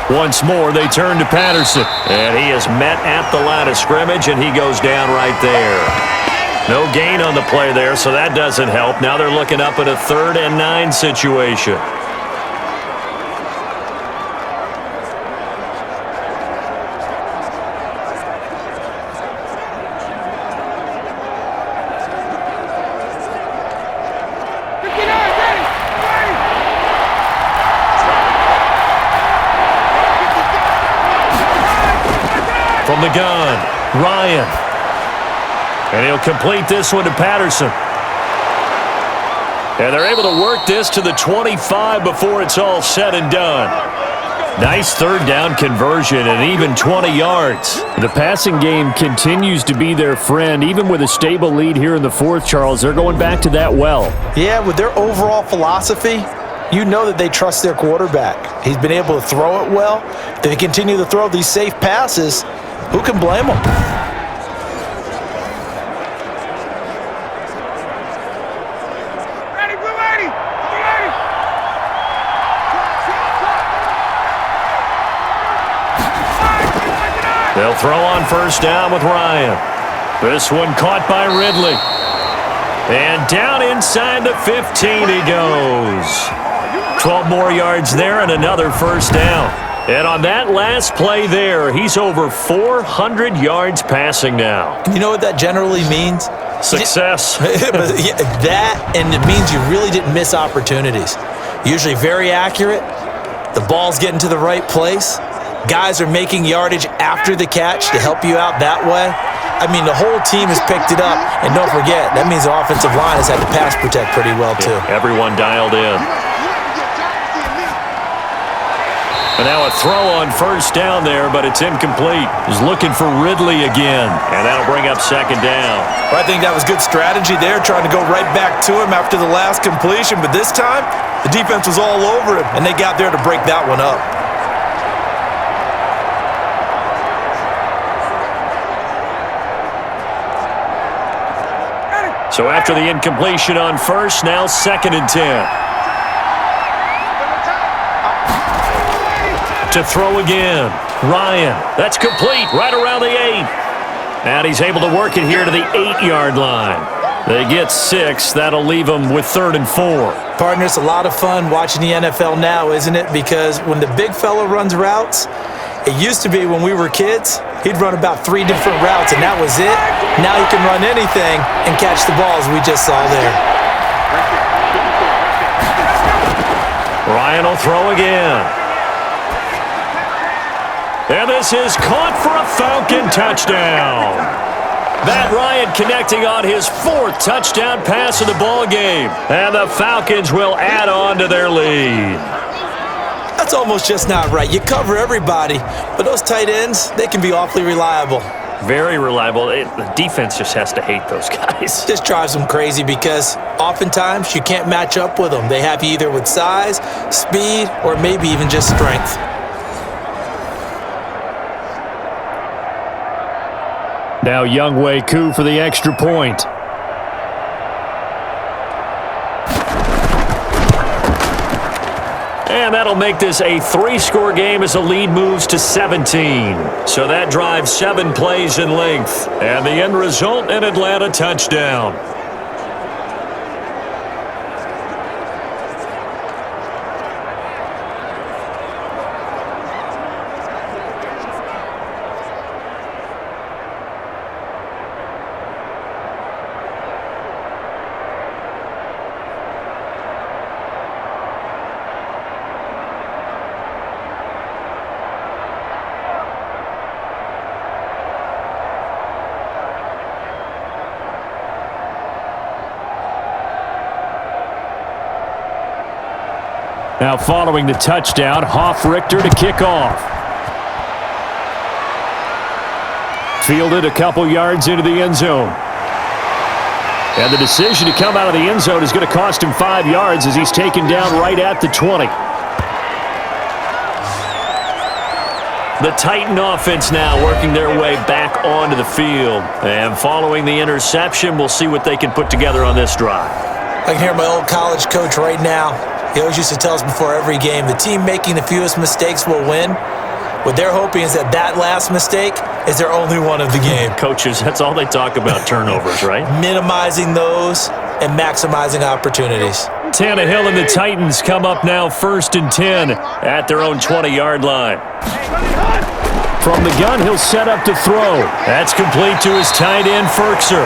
Once more, they turn to Patterson. And he is met at the line of scrimmage, and he goes down right there. No gain on the play there, so that doesn't help. Now they're looking up at a 3rd and 9 situation. From the gun, Ryan. And he'll complete this one to Patterson. And they're able to work this to the 25 before it's all said and done. Nice 3rd down conversion and even 20 yards. The passing game continues to be their friend. Even with a stable lead here in the 4th, Charles, they're going back to that well. Yeah, with their overall philosophy, you know that they trust their quarterback. He's been able to throw it well. If they continue to throw these safe passes, who can blame them? They'll throw on 1st down with Ryan. This one caught by Ridley. And down inside the 15 he goes. 12 more yards there and another 1st down. And on that last play there, he's over 400 yards passing now. You know what that generally means? Success. That, and it means you really didn't miss opportunities. Usually very accurate. The ball's getting to the right place. Guys are making yardage after the catch to help you out that way. I mean, the whole team has picked it up. And don't forget, that means the offensive line has had to pass protect pretty well, too. Yeah, everyone dialed in. And now a throw on 1st down there, but it's incomplete. He's looking for Ridley again, and that'll bring up 2nd down. Well, I think that was good strategy there, trying to go right back to him after the last completion. But this time, the defense was all over him, and they got there to break that one up. So after the incompletion on first, now 2nd and 10. To throw again. Ryan. That's complete right around the 8. And he's able to work it here to the 8-yard line. They get 6. That'll leave them with 3rd and 4. Partner, it's a lot of fun watching the NFL now, isn't it? Because when the big fella runs routes, it used to be when we were kids, he'd run about 3 different routes, and that was it. Now he can run anything and catch the balls we just saw there. Ryan will throw again. And this is caught for a Falcon touchdown. Matt Ryan connecting on his 4th touchdown pass of the ball game. And the Falcons will add on to their lead. That's almost just not right. You cover everybody, but those tight ends, they can be awfully reliable. Very reliable. The defense just has to hate those guys. Just drives them crazy because oftentimes you can't match up with them. They have you either with size, speed, or maybe even just strength. Now Younghoe Koo for the extra point. And that'll make this a 3-score game as the lead moves to 17. So that drives 7 plays in length. And the end result, an Atlanta touchdown. Now following the touchdown, Richter to kick off. Fielded a couple yards into the end zone. And the decision to come out of the end zone is going to cost him 5 yards as he's taken down right at the 20. The Titan offense now working their way back onto the field. And following the interception, we'll see what they can put together on this drive. I can hear my old college coach right now. He always used to tell us before every game, the team making the fewest mistakes will win. What they're hoping is that last mistake is their only one of the game. Coaches, that's all they talk about, turnovers, right? Minimizing those and maximizing opportunities. Tannehill and the Titans come up now 1st and 10 at their own 20-yard line. From the gun, he'll set up to throw. That's complete to his tight end, Firkser.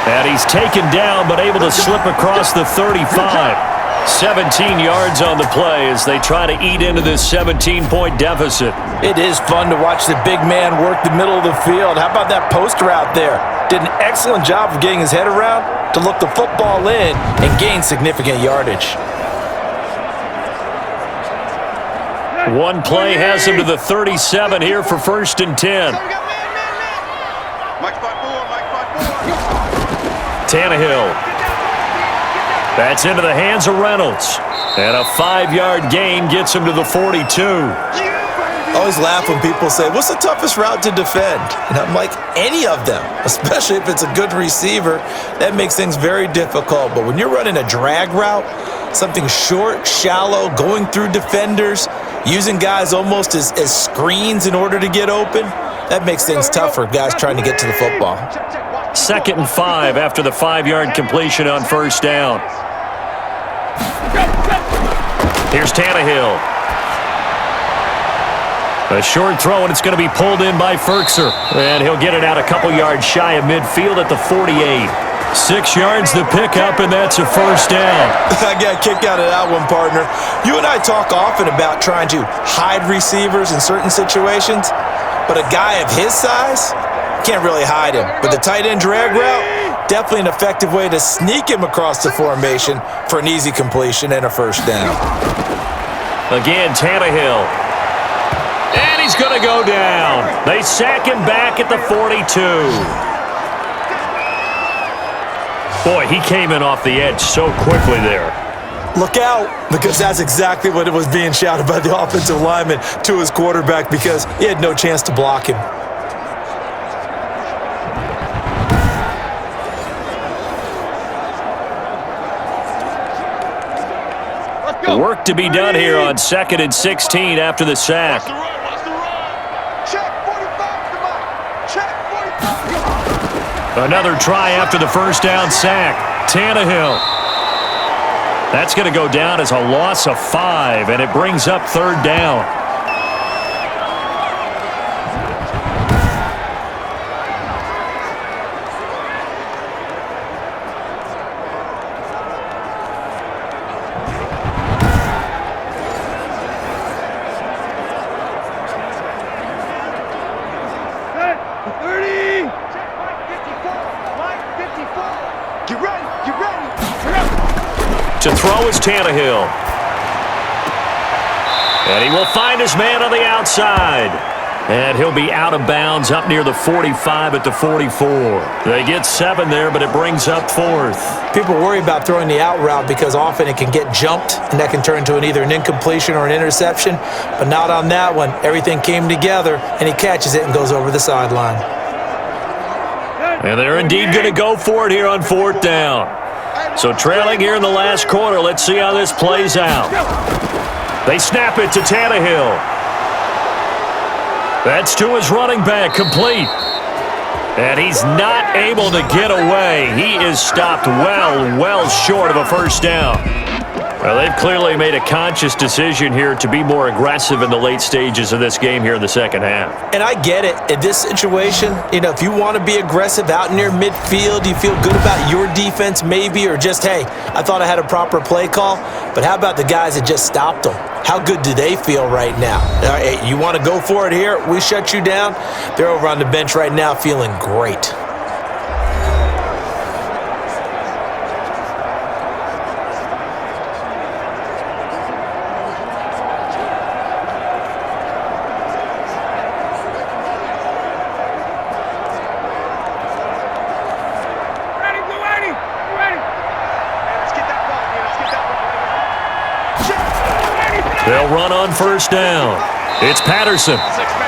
And he's taken down but able to slip across the 35. 17 yards on the play as they try to eat into this 17-point deficit. It is fun to watch the big man work the middle of the field. How about that poster out there? Did an excellent job of getting his head around to look the football in and gain significant yardage. One play has him to the 37 here for 1st and 10. Tannehill. That's into the hands of Reynolds. And a 5-yard gain gets him to the 42. I always laugh when people say, what's the toughest route to defend? And I'm like, any of them, especially if it's a good receiver. That makes things very difficult. But when you're running a drag route, something short, shallow, going through defenders, using guys almost as screens in order to get open, that makes things tough for guys trying to get to the football. 2nd and 5 after the 5-yard completion on 1st down. Here's Tannehill. A short throw, and it's going to be pulled in by Firkser. And he'll get it out a couple yards shy of midfield at the 48. 6 yards the pickup, and that's a 1st down. I got kicked out of that one, partner. You and I talk often about trying to hide receivers in certain situations, but a guy of his size can't really hide him. But the tight end drag route, definitely an effective way to sneak him across the formation for an easy completion and a 1st down. Again, Tannehill. And he's going to go down. They sack him back at the 42. Boy, he came in off the edge so quickly there. Look out, because that's exactly what it was being shouted by the offensive lineman to his quarterback because he had no chance to block him. Work to be done here on 2nd and 16 after the sack. Check 45 to the mark. Check 45. Another try after the first down sack. Tannehill. That's going to go down as a loss of 5, and it brings up 3rd down. To throw is Tannehill. And he will find his man on the outside. And he'll be out of bounds up near the 45 at the 44. They get 7 there, but it brings up 4th. People worry about throwing the out route because often it can get jumped, and that can turn into either an incompletion or an interception. But not on that one. Everything came together, and he catches it and goes over the sideline. And they're indeed going to go for it here on 4th down. So trailing here in the last quarter, let's see how this plays out. They snap it to Tannehill. That's to his running back, complete. And he's not able to get away. He is stopped well short of a first down. Well, they've clearly made a conscious decision here to be more aggressive in the late stages of this game here in the second half. And I get it. In this situation, if you want to be aggressive out near midfield, you feel good about your defense maybe, or just, hey, I thought I had a proper play call. But how about the guys that just stopped them? How good do they feel right now? Hey, you want to go for it here? We shut you down? They're over on the bench right now feeling great. They'll run on first down. It's Patterson.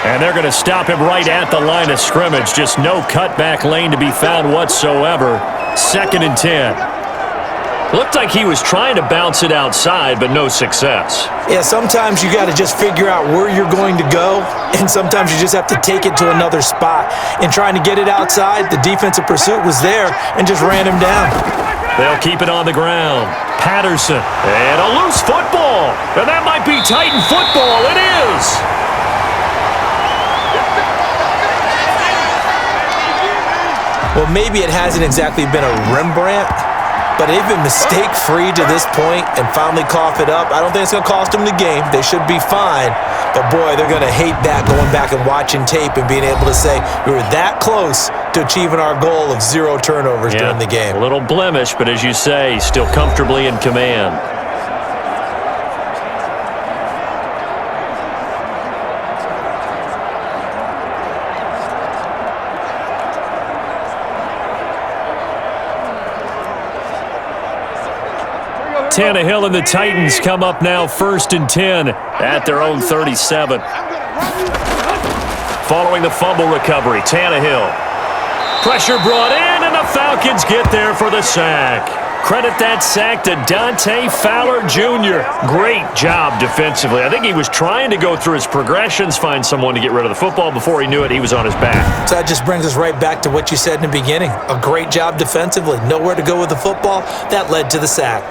And they're going to stop him right at the line of scrimmage. Just no cutback lane to be found whatsoever. 2nd and 10. Looked like he was trying to bounce it outside, but no success. Yeah, sometimes you got to just figure out where you're going to go, and sometimes you just have to take it to another spot. In trying to get it outside, the defensive pursuit was there and just ran him down. They'll keep it on the ground. Patterson. And a loose football. And that might be Titan football. It is. Well, maybe it hasn't exactly been a Rembrandt, but they've been mistake-free to this point and finally cough it up. I don't think it's going to cost them the game. They should be fine. But, boy, they're going to hate that, going back and watching tape and being able to say we were that close to achieving our goal of 0 turnovers during the game. A little blemish, but as you say, still comfortably in command. Tannehill and the Titans come up now 1st and 10 at their own 37. Following the fumble recovery, Tannehill. Pressure brought in, and the Falcons get there for the sack. Credit that sack to Dante Fowler Jr. Great job defensively. I think he was trying to go through his progressions, find someone to get rid of the football. Before he knew it, he was on his back. So that just brings us right back to what you said in the beginning. A great job defensively. Nowhere to go with the football. That led to the sack.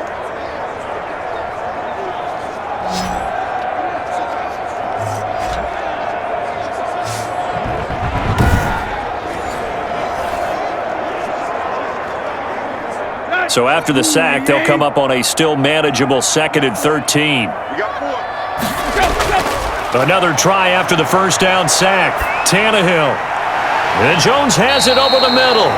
So after the sack, they'll come up on a still manageable 2nd and 13. Another try after the first down sack. Tannehill. And Jones has it over the middle.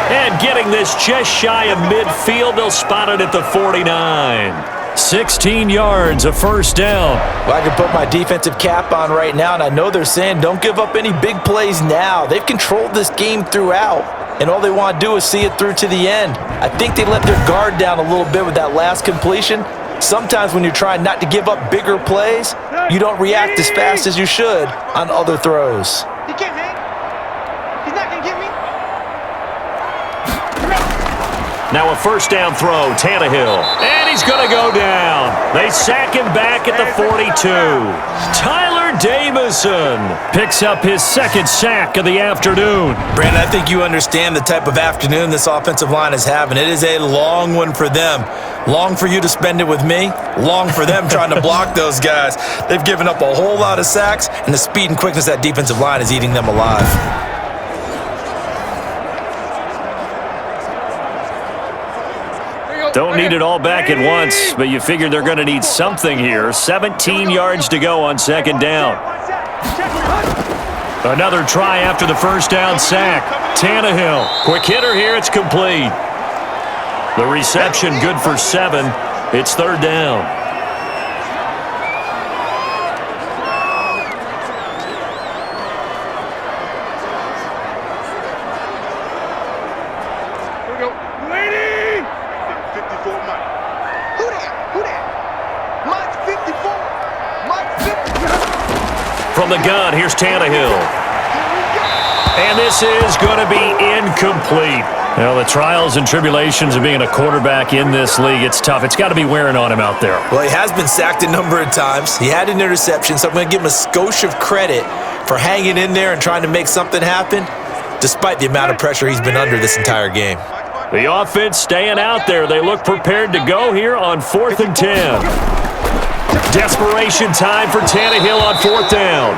And getting this just shy of midfield, they'll spot it at the 49. 16 yards, a first down. Well, I can put my defensive cap on right now, and I know they're saying don't give up any big plays now. They've controlled this game throughout, and all they want to do is see it through to the end. I think they let their guard down a little bit with that last completion. Sometimes when you're trying not to give up bigger plays, you don't react as fast as you should on other throws. He can't hang. He's not going to get me. Now a first down throw, Tannehill. And he's going to go down. They sack him back at the 42. Tyler Davison picks up his second sack of the afternoon. Brandon, I think you understand the type of afternoon this offensive line is having. It is a long one for them. Long for you to spend it with me. Long for them trying to block those guys. They've given up a whole lot of sacks, and the speed and quickness of that defensive line is eating them alive. Don't need it all back at once, but you figure they're going to need something here. 17 yards to go on second down. Another try after the first down sack. Tannehill, quick hitter here, it's complete. The reception good for 7. It's third down. From the gun, here's Tannehill. And this is going to be incomplete. Well, the trials and tribulations of being a quarterback in this league, it's tough. It's got to be wearing on him out there. Well, he has been sacked a number of times. He had an interception, so I'm going to give him a skosh of credit for hanging in there and trying to make something happen, despite the amount of pressure he's been under this entire game. The offense staying out there. They look prepared to go here on 4th and 10. Desperation time for Tannehill on 4th down.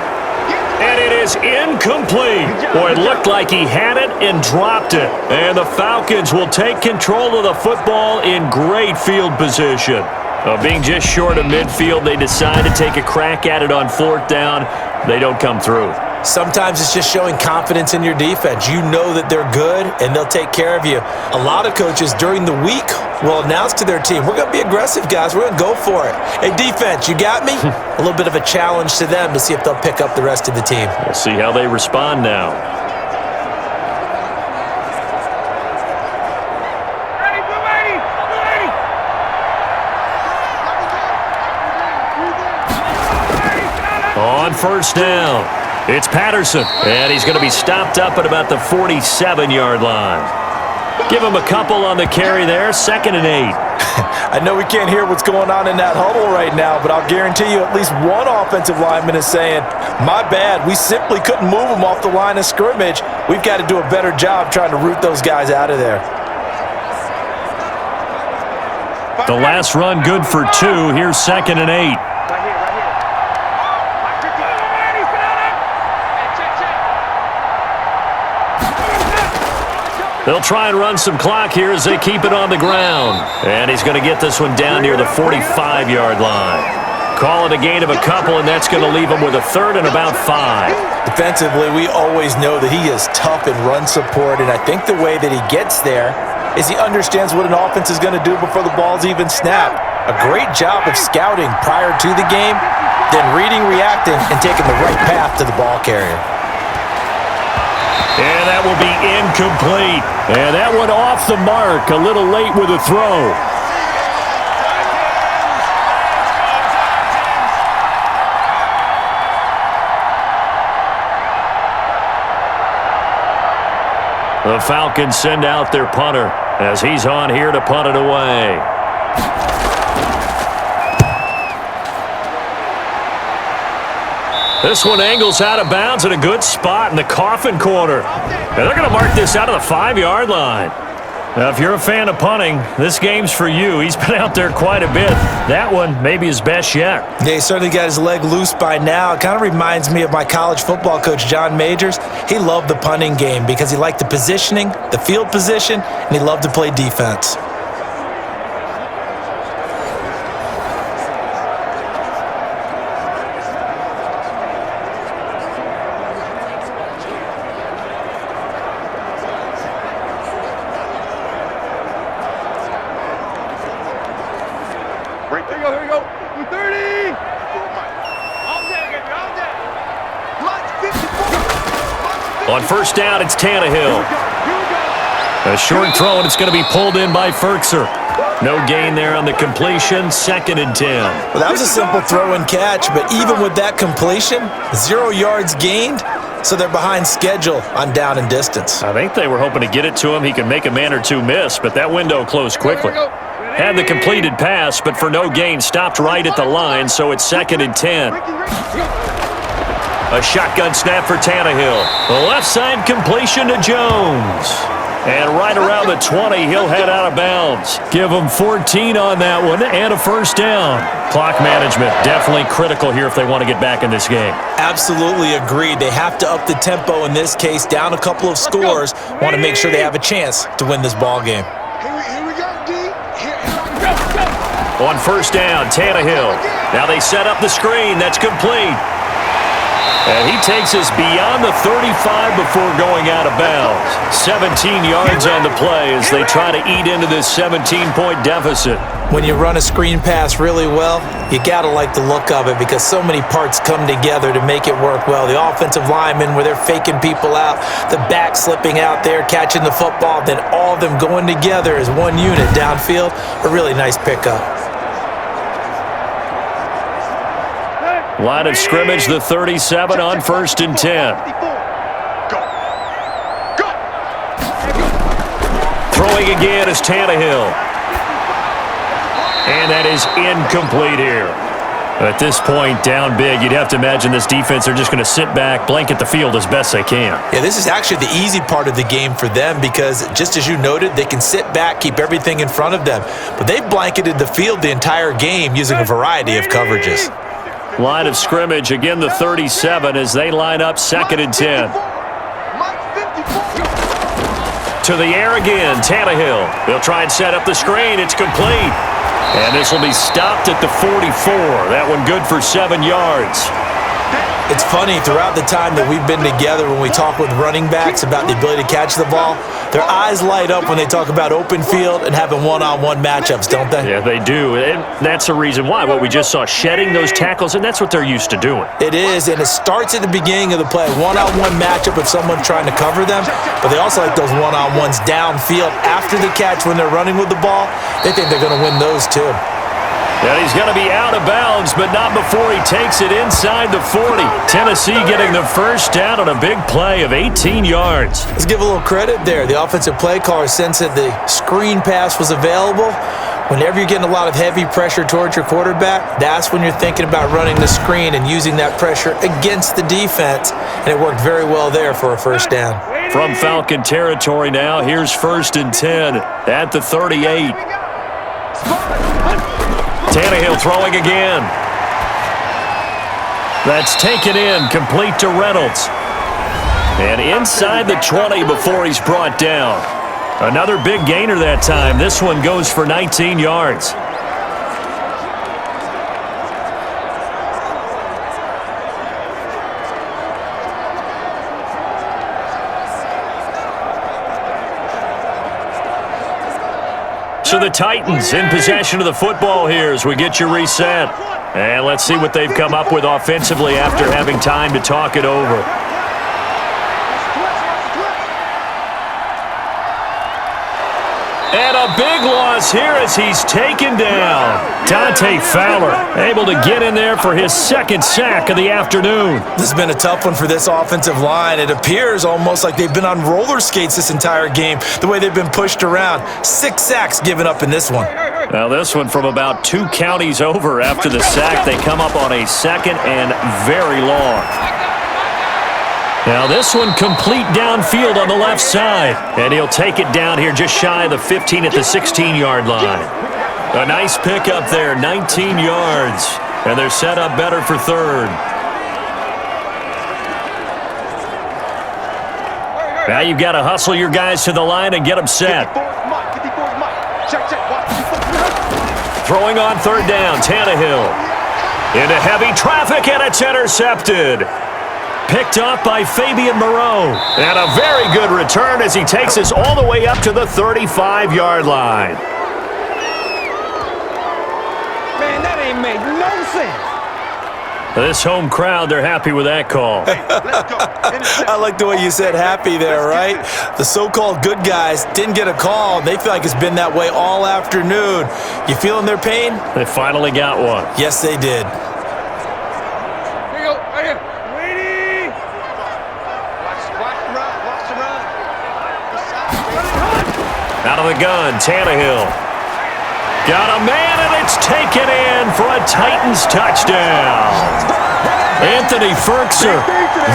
And it is incomplete. Boy, it looked like he had it and dropped it. And the Falcons will take control of the football in great field position. Being just short of midfield, they decide to take a crack at it on 4th down. They don't come through. Sometimes it's just showing confidence in your defense. You know that they're good, and they'll take care of you. A lot of coaches during the week will announce to their team, we're going to be aggressive, guys. We're going to go for it. Hey, defense, you got me? A little bit of a challenge to them to see if they'll pick up the rest of the team. We'll see how they respond now. On first down, it's Patterson, and he's going to be stopped up at about the 47-yard line. Give him a couple on the carry there, 2nd and 8. I know we can't hear what's going on in that huddle right now, but I'll guarantee you at least one offensive lineman is saying, my bad, we simply couldn't move them off the line of scrimmage. We've got to do a better job trying to root those guys out of there. The last run good for 2. Here's 2nd and 8. They'll try and run some clock here as they keep it on the ground. And he's going to get this one down near the 45-yard line. Call it a gain of a couple, and that's going to leave him with a 3rd and about 5. Defensively, we always know that he is tough in run support, and I think the way that he gets there is he understands what an offense is going to do before the ball's even snapped. A great job of scouting prior to the game, then reading, reacting, and taking the right path to the ball carrier. And that will be incomplete. And that one off the mark, a little late with a throw. The Falcons send out their punter as he's on here to punt it away. This one angles out of bounds at a good spot in the coffin corner. And they're going to mark this out of the 5-yard line. Now, if you're a fan of punting, this game's for you. He's been out there quite a bit. That one maybe his best yet. Yeah, he certainly got his leg loose by now. It kind of reminds me of my college football coach, John Majors. He loved the punting game because he liked the positioning, the field position, and he loved to play defense. Here we go. 30. On first down, it's Tannehill. A short throw, and it's going to be pulled in by Ferkser. No gain there on the completion, 2nd and 10. Well, that was a simple throw and catch, but even with that completion, 0 yards gained, so they're behind schedule on down and distance. I think they were hoping to get it to him. He could make a man or two miss, but that window closed quickly. Had the completed pass, but for no gain, stopped right at the line, so it's 2nd and 10. A shotgun snap for Tannehill. The left side completion to Jones. And right around the 20, he'll head out of bounds. Give him 14 on that one and a first down. Clock management, definitely critical here if they want to get back in this game. Absolutely agreed. They have to up the tempo in this case, down a couple of scores. Want to make sure they have a chance to win this ball game. Here we go, D. On first down, Tannehill. Now they set up the screen. That's complete. And he takes us beyond the 35 before going out of bounds. 17 yards on the play as they try to eat into this 17-point deficit. When you run a screen pass really well, you got to like the look of it because so many parts come together to make it work well. The offensive linemen where they're faking people out, the back slipping out there, catching the football, then all of them going together as one unit downfield. A really nice pickup. Line of scrimmage, the 37 on 1st and 10. Throwing again is Tannehill. And that is incomplete here. At this point, down big, you'd have to imagine this defense are just going to sit back, blanket the field as best they can. Yeah, this is actually the easy part of the game for them because, just as you noted, they can sit back, keep everything in front of them. But they've blanketed the field the entire game using a variety of coverages. Line of scrimmage, again the 37 as they line up 2nd and 10. To the air again, Tannehill. They'll try and set up the screen. It's complete. And this will be stopped at the 44. That one good for 7 yards. It's funny, throughout the time that we've been together when we talk with running backs about the ability to catch the ball, their eyes light up when they talk about open field and having one-on-one matchups, don't they? Yeah, they do. And that's the reason why. What we just saw, shedding those tackles, and that's what they're used to doing. It is, and it starts at the beginning of the play. One-on-one matchup if someone's trying to cover them, but they also like those one-on-ones downfield after the catch when they're running with the ball. They think they're going to win those too. And he's going to be out of bounds, but not before he takes it inside the 40. Tennessee getting the first down on a big play of 18 yards. Let's give a little credit there. The offensive play caller sensed that the screen pass was available. Whenever you're getting a lot of heavy pressure towards your quarterback, that's when you're thinking about running the screen and using that pressure against the defense. And it worked very well there for a first down. From Falcon territory now, here's 1st and 10 at the 38. Tannehill throwing again. That's taken in, complete to Reynolds. And inside the 20 before he's brought down. Another big gainer that time. This one goes for 19 yards. So the Titans in possession of the football here as we get you reset. And let's see what they've come up with offensively after having time to talk it over. And a big loss here as he's taken down. Dante Fowler able to get in there for his 2nd sack of the afternoon. This has been a tough one for this offensive line. It appears almost like they've been on roller skates this entire game, the way they've been pushed around. 6 sacks given up in this one. Now this one from about 2 counties over after the sack. They come up on a 2nd and very long. Now this one complete downfield on the left side. And he'll take it down here just shy of the 15 at the 16-yard line. A nice pickup there, 19 yards. And they're set up better for 3rd. Now you've got to hustle your guys to the line and get them set. Throwing on 3rd down, Tannehill. Into heavy traffic, and it's intercepted. Picked off by Fabian Moreau. And a very good return as he takes us all the way up to the 35-yard line. Man, that ain't make no sense. This home crowd, they're happy with that call. I like the way you said happy there, right? The so-called good guys didn't get a call. They feel like it's been that way all afternoon. You feeling their pain? They finally got one. Yes, they did. Here you go, right here. Waiting. Out of the gun, Tannehill. Got a man, and it's taken in for a Titans touchdown. Anthony Ferkser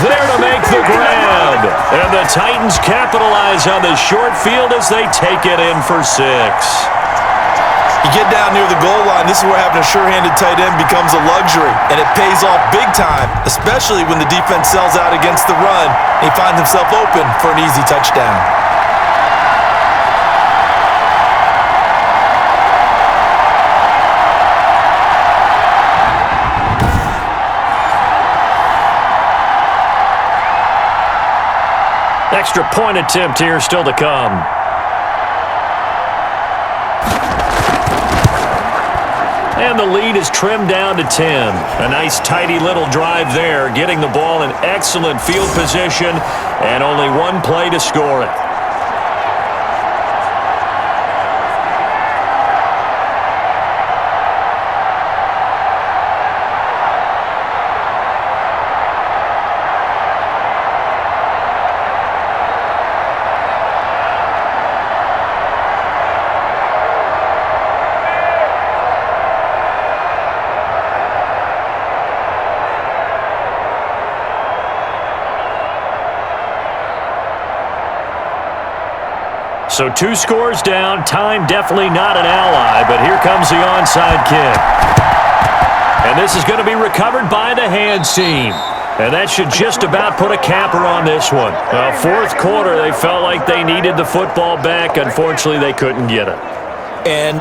there to make the grab. And the Titans capitalize on the short field as they take it in for 6. You get down near the goal line, this is where having a sure-handed tight end becomes a luxury, and it pays off big time, especially when the defense sells out against the run, and he finds himself open for an easy touchdown. Extra point attempt here still to come. And the lead is trimmed down to 10. A nice, tidy little drive there, getting the ball in excellent field position, and only one play to score it. So 2 scores down, time definitely not an ally, but here comes the onside kick. And this is going to be recovered by the hands team. And that should just about put a capper on this one. Fourth quarter, they felt like they needed the football back. Unfortunately, they couldn't get it. And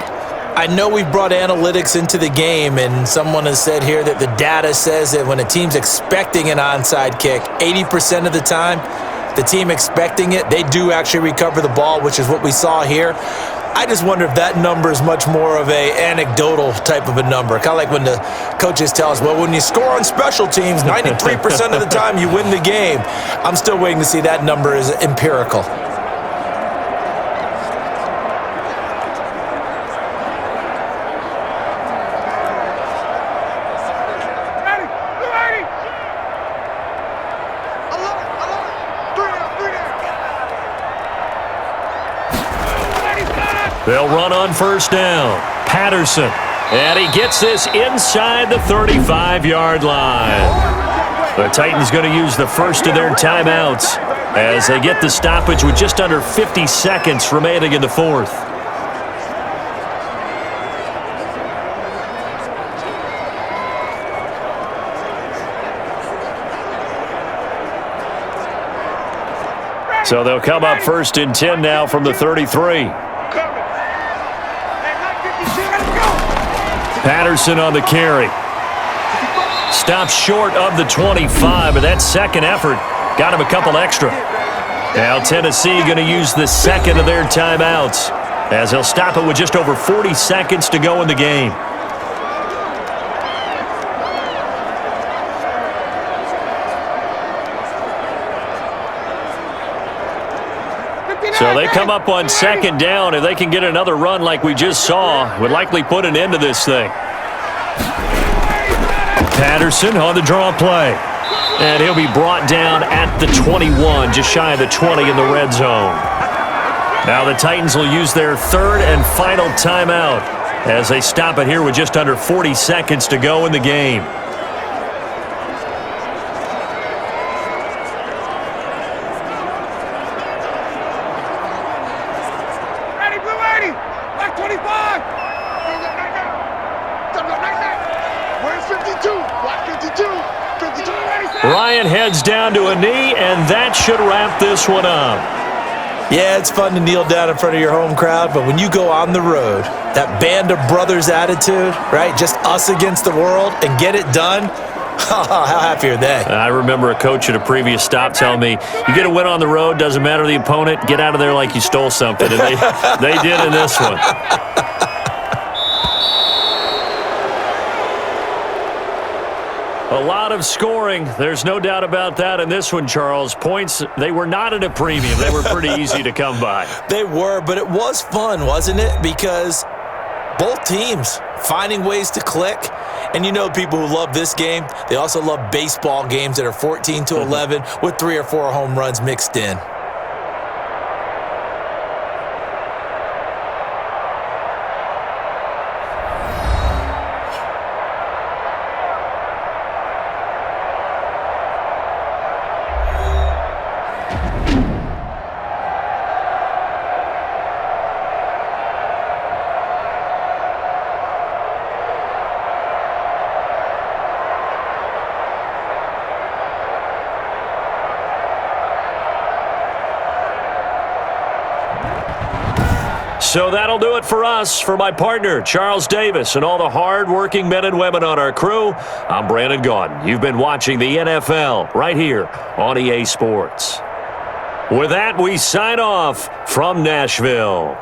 I know we've brought analytics into the game, and someone has said here that the data says that when a team's expecting an onside kick, 80% of the time, the team expecting it, they do actually recover the ball, which is what we saw here. I just wonder if that number is much more of a anecdotal type of a number. Kind of like when the coaches tell us, well, when you score on special teams, 93% of the time you win the game. I'm still waiting to see that number is empirical. They'll run on first down. Patterson. And he gets this inside the 35-yard line. The Titans going to use the first of their timeouts as they get the stoppage with just under 50 seconds remaining in the fourth. So they'll come up first and 10 now from the 33. Patterson on the carry. Stops short of the 25, but that second effort got him a couple extra. Now Tennessee going to use the second of their timeouts as they'll stop it with just over 40 seconds to go in the game. So they come up on second down. If they can get another run like we just saw, would likely put an end to this thing. Patterson on the draw play. And he'll be brought down at the 21, just shy of the 20 in the red zone. Now the Titans will use their third and final timeout as they stop it here with just under 40 seconds to go in the game. Ryan heads down to a knee, and that should wrap this one up. Yeah, it's fun to kneel down in front of your home crowd, but when you go on the road, that band of brothers attitude, right, just us against the world, and get it done, how happy are they? I remember a coach at a previous stop telling me, you get a win on the road, doesn't matter the opponent, get out of there like you stole something, and they did in this one. A lot of scoring. There's no doubt about that in this one, Charles. Points, they were not at a premium. They were pretty easy to come by. They were, but it was fun, wasn't it? Because both teams finding ways to click. And you know people who love this game, they also love baseball games that are 14-11 with 3 or 4 home runs mixed in. So that'll do it for us. For my partner, Charles Davis, and all the hard-working men and women on our crew, I'm Brandon Gaudin. You've been watching the NFL right here on EA Sports. With that, we sign off from Nashville.